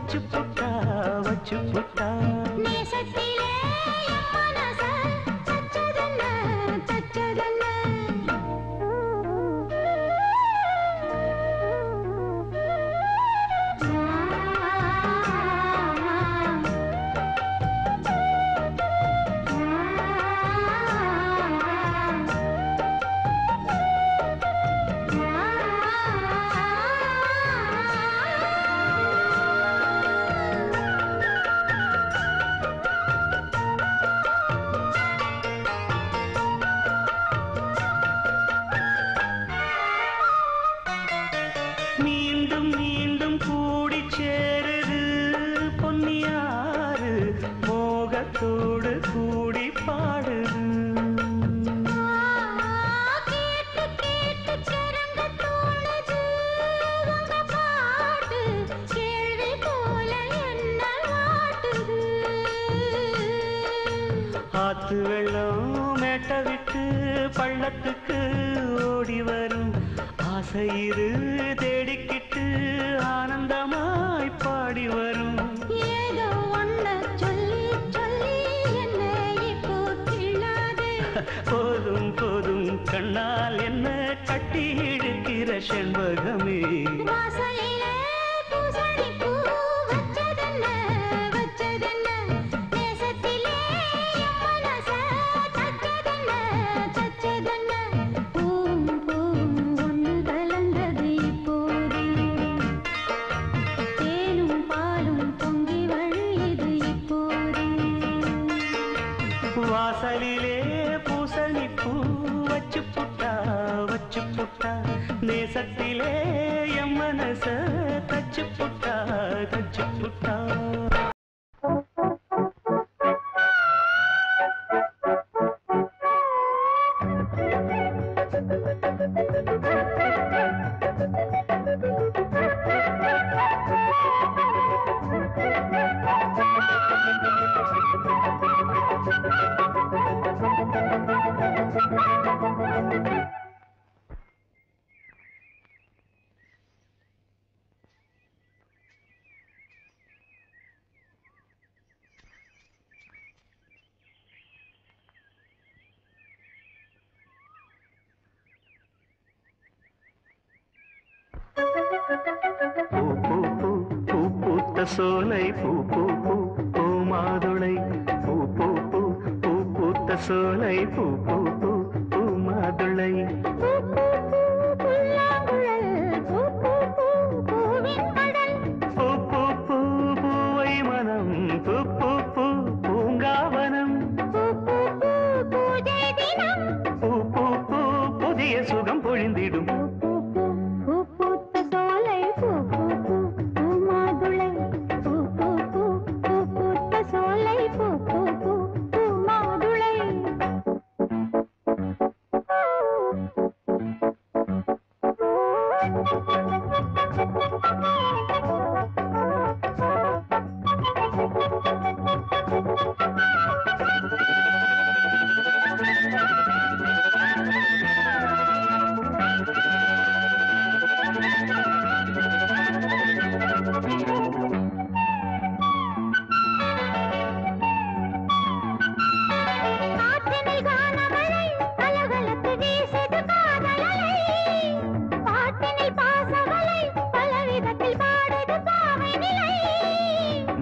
வச்சு புட்டா வச்சு புட்டா நேசத்திலே என் மனச தச்சதென்ன தச்சதென்ன மீண்டும் மீண்டும் கூடி சேருது பொன்னியாறு மோகத்தோடு கூடி பாடுது கேட்டு கேட்டு சரங்க தோணுது உங்க பாட்டு கேள்வி போல என்ன வாட்டுது ஆத்து வெள்ளம் மேட்ட விட்டு பள்ளத்துக்கு ஓடி வரும் ஆசையிரு தேடிக்கிட்டு ஆனந்தமாய் பாடி வரும் ஏதோ ஒன்ன சொல்லி சொல்லி என்ன இப்போ கிள்ளாதே போதும் போதும் கண்ணால் என்ன கட்டி இழுக்கிற செண்பகமே வாசலிலே பூசணி பூ வச்சதென்ன வச்சதென்ன நேசத்திலே என் மனச தச்சதென்ன தச்சதென்ன பூவும் பூவும் ஒன்று கலந்தது இப்போது தேனும் பாலும் பொங்கி வழியுது இப்போது வாசலிலே பூசணி பூ வச்சு புட்டா நேசத்திலே என் மனச தச்சு புட்டா தச்சு புட்டா பூத்த சோலை பூ பூ பூ பூ மாதுளை பூ பூ பூ பூ பூத்த சோலை பூ பூ பூ பூ மாதுளை பூ பூ பூ பூவை மனம் பூ பூ பூ பூங்காவனம் பூ பூ பூ புதிய சுகம் பொழிந்திடும்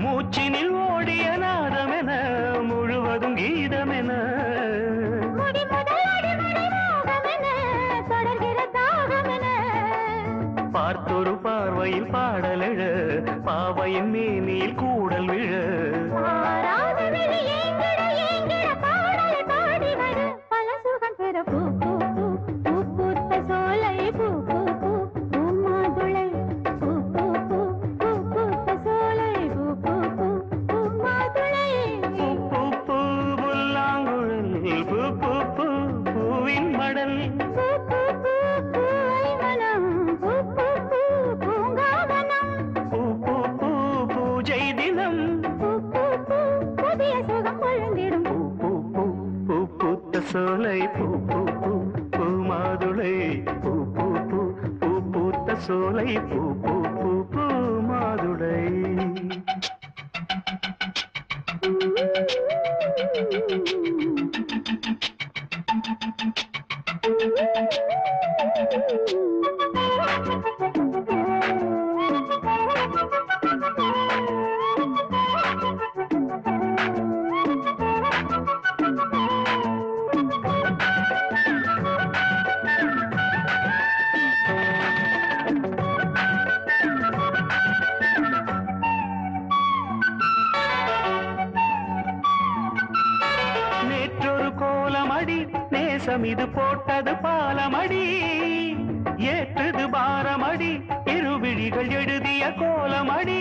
மூச்சினில் ஓடிய நாதமென முழுவதும் கீதமென பார்த்தொரு பார்வையில் பாடலெழ பாவையின் மேனியில் கூடல் விழ பல சுகம் பெற பூ பூ பூ பூத்த சோலை பூ பூ பூ பூ மாதுளை பூ பூ பூ பூ பூத்த சோலை பூ பூ பூ பூ மாதுளை பூ பூ பூ புல்லாங்குழல் பூ பூ பூ பூவின் மடல் பூ பூ பூ பூவை மனம் பூ பூ பூ பூங்காவனம் பூ பூ பூ பூஜை தினம் பூ பூ பூ புதிய சுகம் பொழுந்திடும் பூ பூ பூ பூ பூத்த சோலை பூ பூ பூ பூ மாதுளை பூ பூ பூ பூ பூத்த சோலை பூ பூ பூ பூ மாதுளை நேசம் இது போட்டது பாலமடி ஏற்றது பாரமடி இருவிழிகள் எழுதிய கோலமடி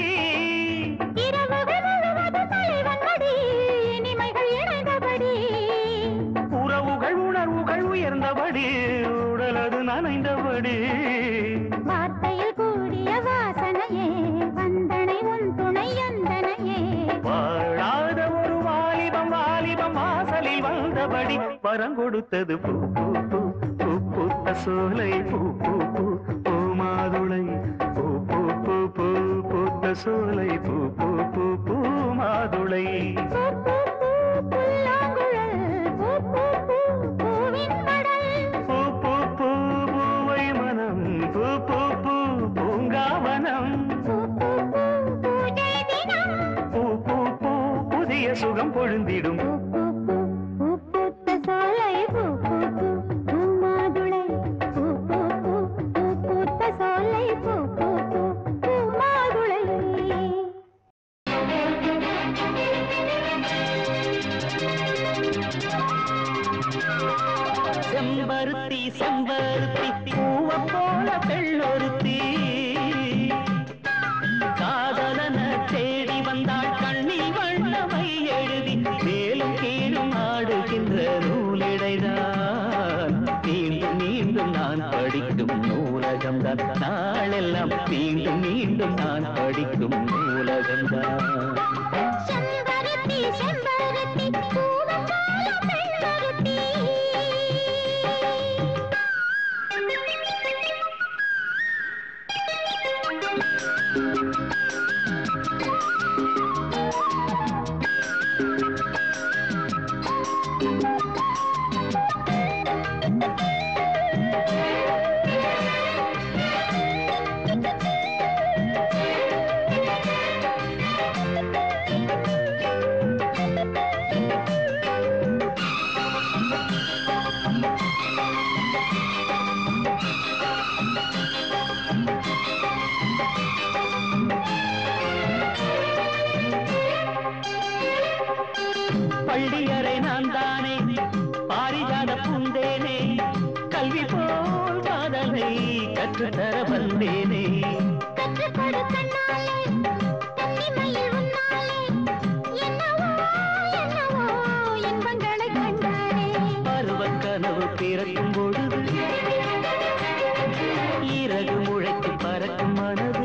உறவுகள் உணர்வுகள் உயர்ந்தபடி உடலது நனைந்தபடி வார்த்தையில் கூடிய வாசனையே வந்தனை உன் துணை அந்தனையே வாழாத ஒரு வாலிபம் வாலிபம் வாசலில் வந்தபடி வரம் கொடுத்தது பூ பூ பூ பூ பூத்த சோலை பூ பூ பூ பூ மாதுளை பூ பூ பூ பூ பூத்த சோலை பூ பூ பூ பூ மாதுளை சுகம் பொழுந்திடும் பூத்த சோலை பூ பூ பூ பூ மாதுளை பூ பூ பூ பூ பூத்த சோலை பூ பூ பூ பூ மாதுளை செம்பருத்தி செம்பருத்தி பூவ போல பெண்ணொருத்தி காதலன தேடி வந்தாள் கண்ணில் வண்ணமை எழுதி மேலும் கீழும் ஆடுகின்ற நூலிடைதான் மீண்டும் மீண்டும் நான் படிக்கும் நூலகம்தான் நாளெல்லாம் மீண்டும் மீண்டும் நான் படிக்கும் நூலகம்தான் செம்பருத்தி செம்பருத்தி பூவ போல பெண்ணொருத்தி பள்ளியறை நான் தானே பாரிஜாத பூந்தேனே கல்வி போல் காதலை கற்றுத்தர வந்தேனே கற்றுக்கொடு கண்ணாலே தன்னிமையில் உன்னாலே என்னவோ என்னவோ இன்பங்களை கண்டானே பருவக் கனவு பிறக்கும் பொழுது இறகு முளைத்து பறக்கும் மனது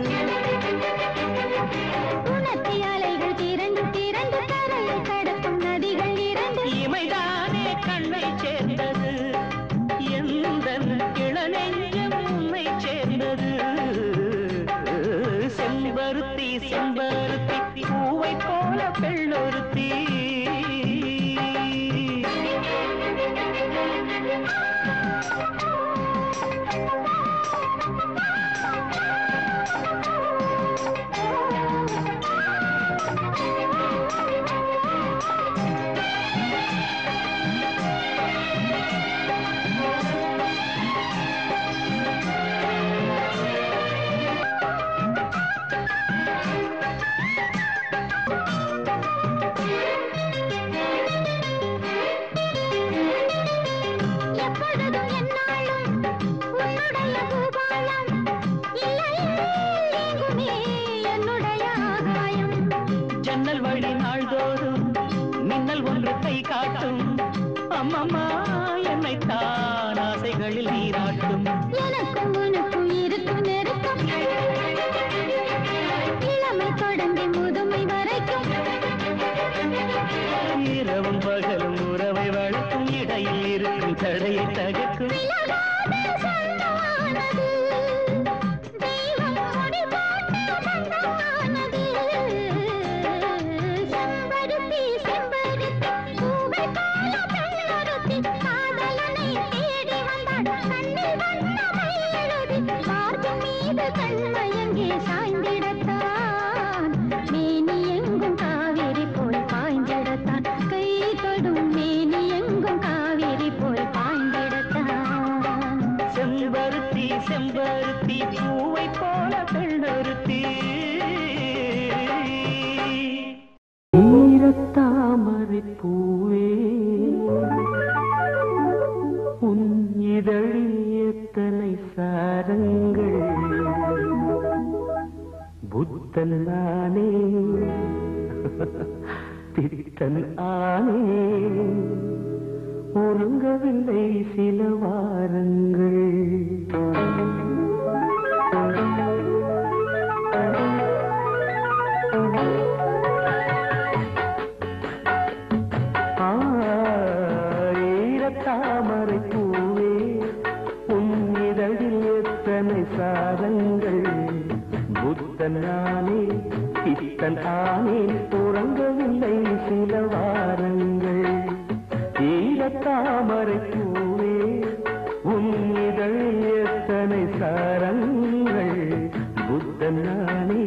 உணர்த்தி அலைகள் திரண்டு திரண்டு கரையை கடக்கும் நதிகள் இரண்டு இமைதானே கண்ணை சேர்ந்தது எந்தன் இளநெஞ்சம் உன்னை சேர்ந்தது செம்பருத்தி செம்பருத்தி பூவை போல பெண்ணொருத்தி எப்பொழுதும் என்னாலும் உன்னுடைய பூபாலம் இல்லை எங்குமே என்னுடைய ஆகாயம் ஜன்னல் வழி நாள்தோறும் மின்னல் ஒன்று கை காட்டும் அம்மம்மா என்னை தான் ஆசைகளில் நீராட்டும் எனக்கும் உனக்கும் இருக்கும் நெருக்கம் இளமை தொடங்கி முதுமை வரைக்கும் இரவும் பகலும் உறவை வளர்க்கும் இடையில் இருக்கும் தடையை தகர்க்கும் விலகாத சொந்தமானது தெய்வம் முடி போட்ட பந்தமானது செம்பருத்தி செம்பருத்தி பூவை போல பெண்ணொருத்தி காதலனை தேடி வந்தாள் கண்ணில் வண்ணமை எழுதி பார்க்கும் மீது கண்மயங்கி சாய்ந்திடத்தான் மேனி எங்கும் காவேரி போல் பாய்ந்திடத்தான் கை தொடும் மேனி எங்கும் காவேரி போல் பாய்ந்திடத்தான் செம்பருத்தி செம்பருத்தி பூவை போல பெண்ணொருத்தி ஈரத்தாமரை பூவே பித்தன் ஆனே உறங்கவில்லை சில வாரங்கள். தாமரை பூவே உன் இதழில் எத்தனை சாரங்கள். புத்தன் ஆனே பித்தன் ஆனேன் உறங்கவில்லை சில வாரங்கள். ஈரத்தாமரை பூவே உன் இதழில் எத்தனை சாரங்கள். புத்தன் ஆனே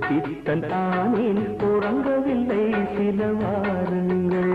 பித்தன் ஆனேன் உறங்கவில்லை சில வாரங்கள்.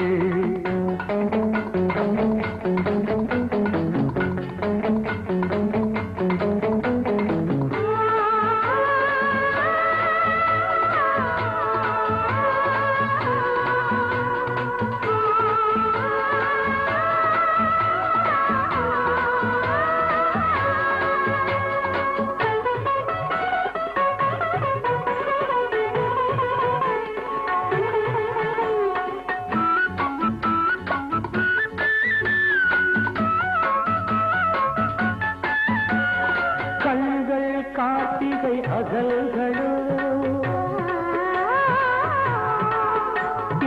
கார்த்திகை அகல்களோ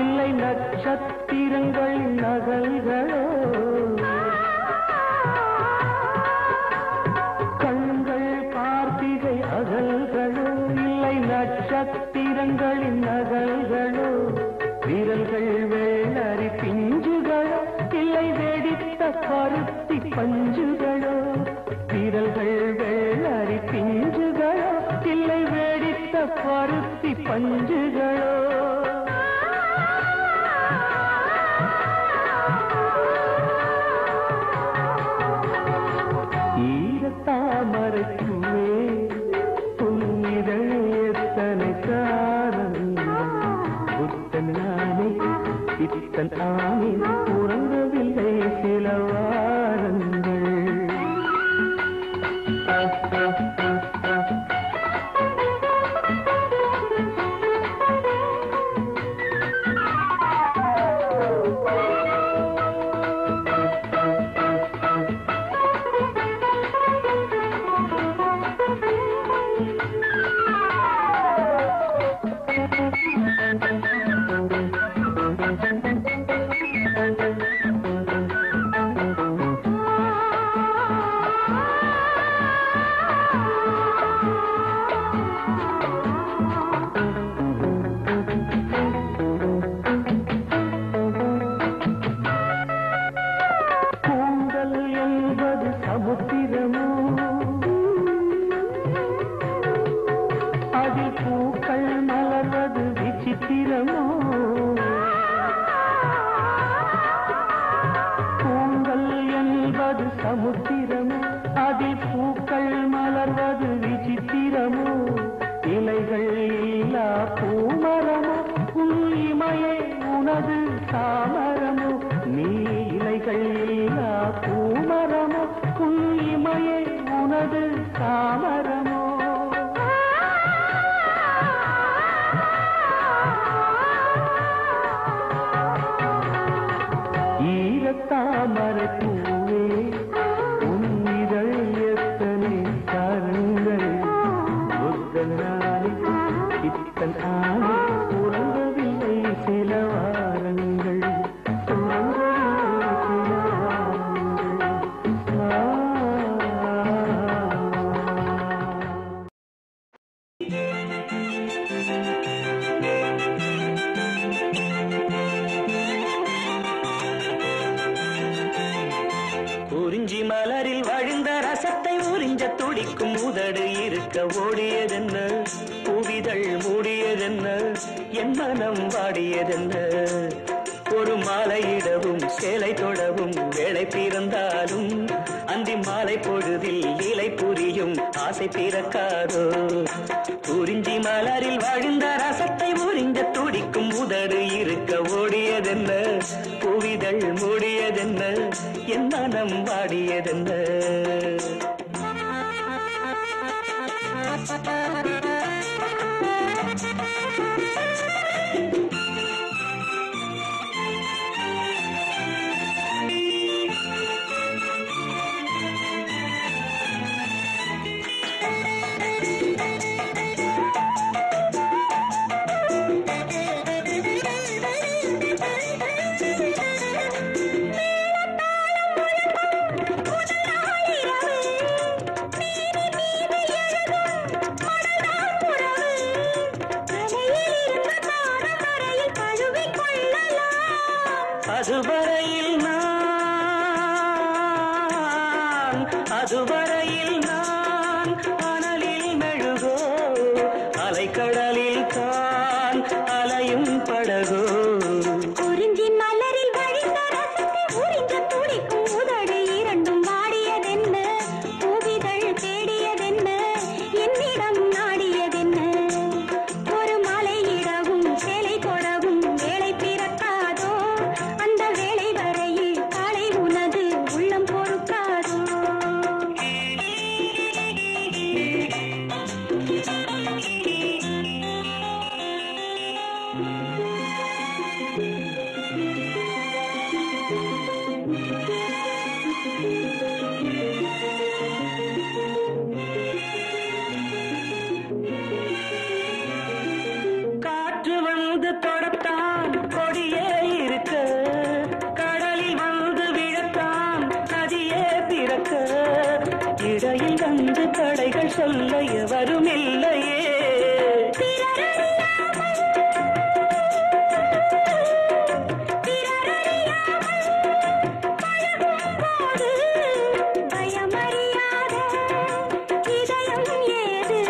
இல்லை நட்சத்திரங்கள் நகல்களோ. கண்கள் கார்த்திகை அகல்களோ இல்லை நட்சத்திரங்களின் நகல்களோ. விரல்கள் வேளரி பிஞ்சுகளோ இல்லை வெடித்த பருத்தி பஞ்சுகளோ. விரல்கள் வேளரி பிஞ்சுகளோ இல்லை வெடித்த பருத்தி பஞ்சுகளோ. ஈரத்தாமரை பூவே புன்னிதழ் எத்தனை காரங்கள். புத்தன் ஆனே பித்தன் ஆனே உறங்கவில்லை சில வாரங்கள். சமுத்திரமோ அதில் பூக்கள் மலர்வது விசித்திரமோ. பூங்கள் என்பது சமுத்திரமோ அதில் பூக்கள் மலர்வது விசித்திரமோ. இலைகள் இல்லா பூமரமோ உன் இமையே உனது சாமரமோ. நீ இலைகள் இல்லா பூமரமோ உன் இமையே உனது சாமரமோ. ஈரத்தாமரை பூவே உன் இதழ் எத்தனை கரங்கள். புத்தன் ஆனே பித்தன் ஆனே உறங்கவில்லை சில வாரங்கள். குறிஞ்சி மலரில் வழிந்த ரசத்தை உறிஞ்ச துடிக்கும் உதடு இருக்க ஓடியதென்ன. பூவிதழ் மூடியதென்ன என் மனம் வாடியதென்ன. ஒரு மாலையிடவும் சேலை தொடவும் வேளை பிறந்தாலும் அந்தி மாலை பொழுதில் இலை புரியும் ஆசை பிறக்காதோ. குறிஞ்சி மலரில் வழிந்த ரசத்தை உறிஞ்ச துடிக்கும் உதடு இருக்க ஓடியதென்ன. பூவிதழ் மூடியதென்ன என் மனம் வாடியதென்ன. அதுவரையில் நான் அனலில் மெழுகோ அலைக்கடலில் தான் அலையும் படகோ குறிஞ்சி மலரில் வழிந்த ரசத்தை உறிஞ்ச துடிக்கும் உதடு இரண்டும் வாடியதென்ன பூவிதழ் தேடியதென்ன என்னிடம் நாடியதென்ன ஒரு மலையிடவும் சேலை தொடவும் வேலை பிறக்காதோ அந்த வேலை வரையில் காலை உனது உள்ளம் பொறுக்காதோ காற்று வந்து தொடத்தான் கொடியே இருக்க கடலில் வந்து விழத்தான் நதியே பிறக்க இடையில் வந்து தடைகள் சொல்ல எவரும் இல்லையே பயமறியாத இதயம் ஏது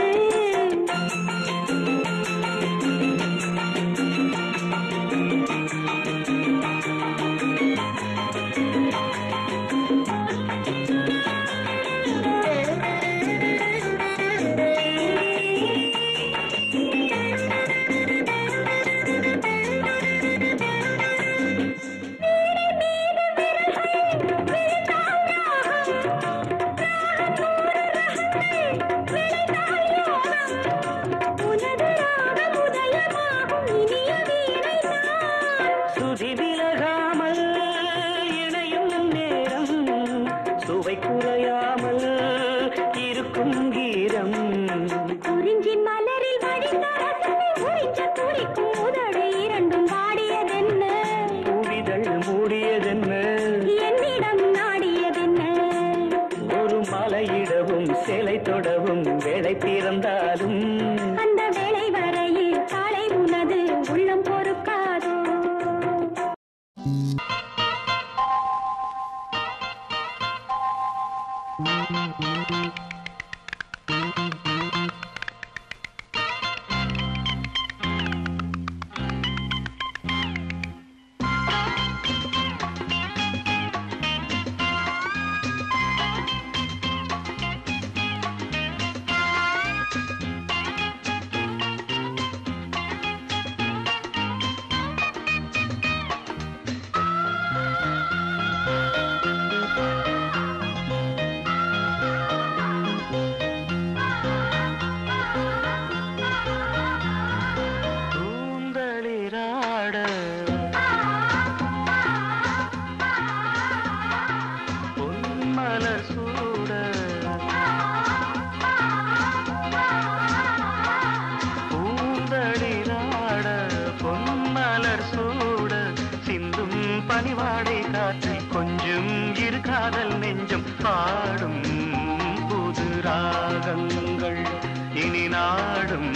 சுதி விலகாமல் இணையும் நேரம் சுவை குறையாமல் இருக்கும் கீரம் குறிஞ்சி மலரில் வடிந்த ரசத்தை உறிஞ்ச துடிக்கும் உதடு இரண்டும் வாடியதென்ன பூவிதழ் மூடியதென்ன என்னிடம் நாடியதென்ன ஒரு மலையிடவும் சேலை தொடவும் வேலை பிறந்தாலும் அந்த வேளை வரையில் காலை உனது உள்ளம் பொறுக்காதோ கூந்தலிராட பொன்மலர் சூட கூந்தலிராட பொன்மலர் சூட சிந்தும் பனிவாடை காற்றில் கொஞ்சம் இரு காதல் நெஞ்சம் பாடும் புது ராகங்கள் இனி நாடும்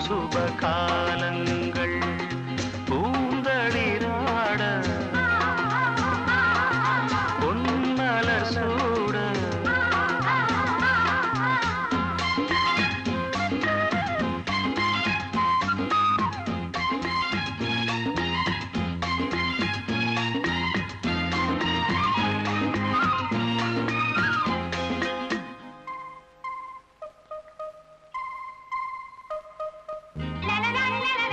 சுபகாலங்கள் பூந்தளிராட பொன்மலர் சூட la la la la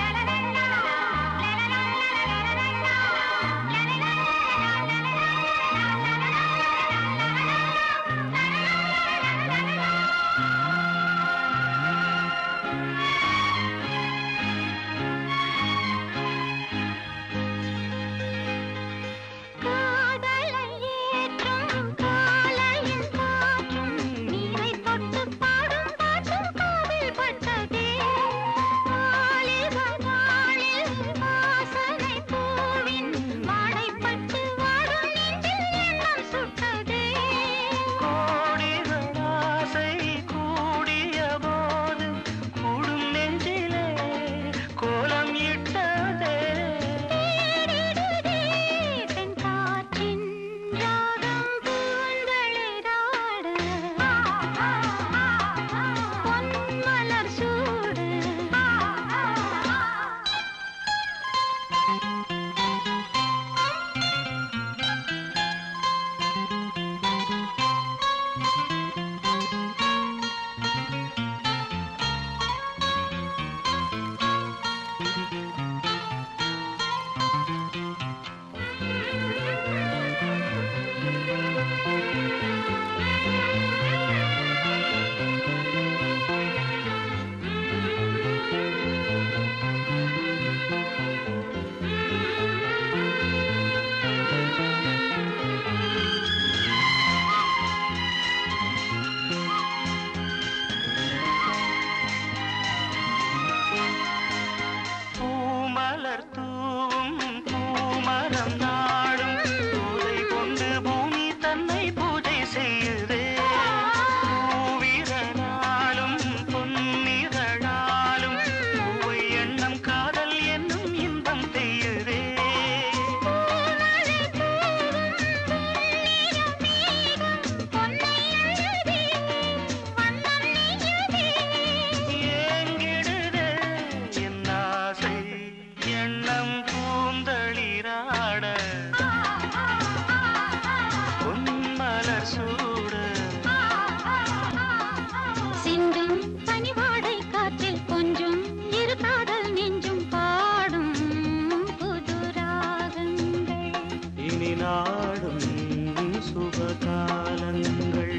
நாடும் சுபகாலங்கள்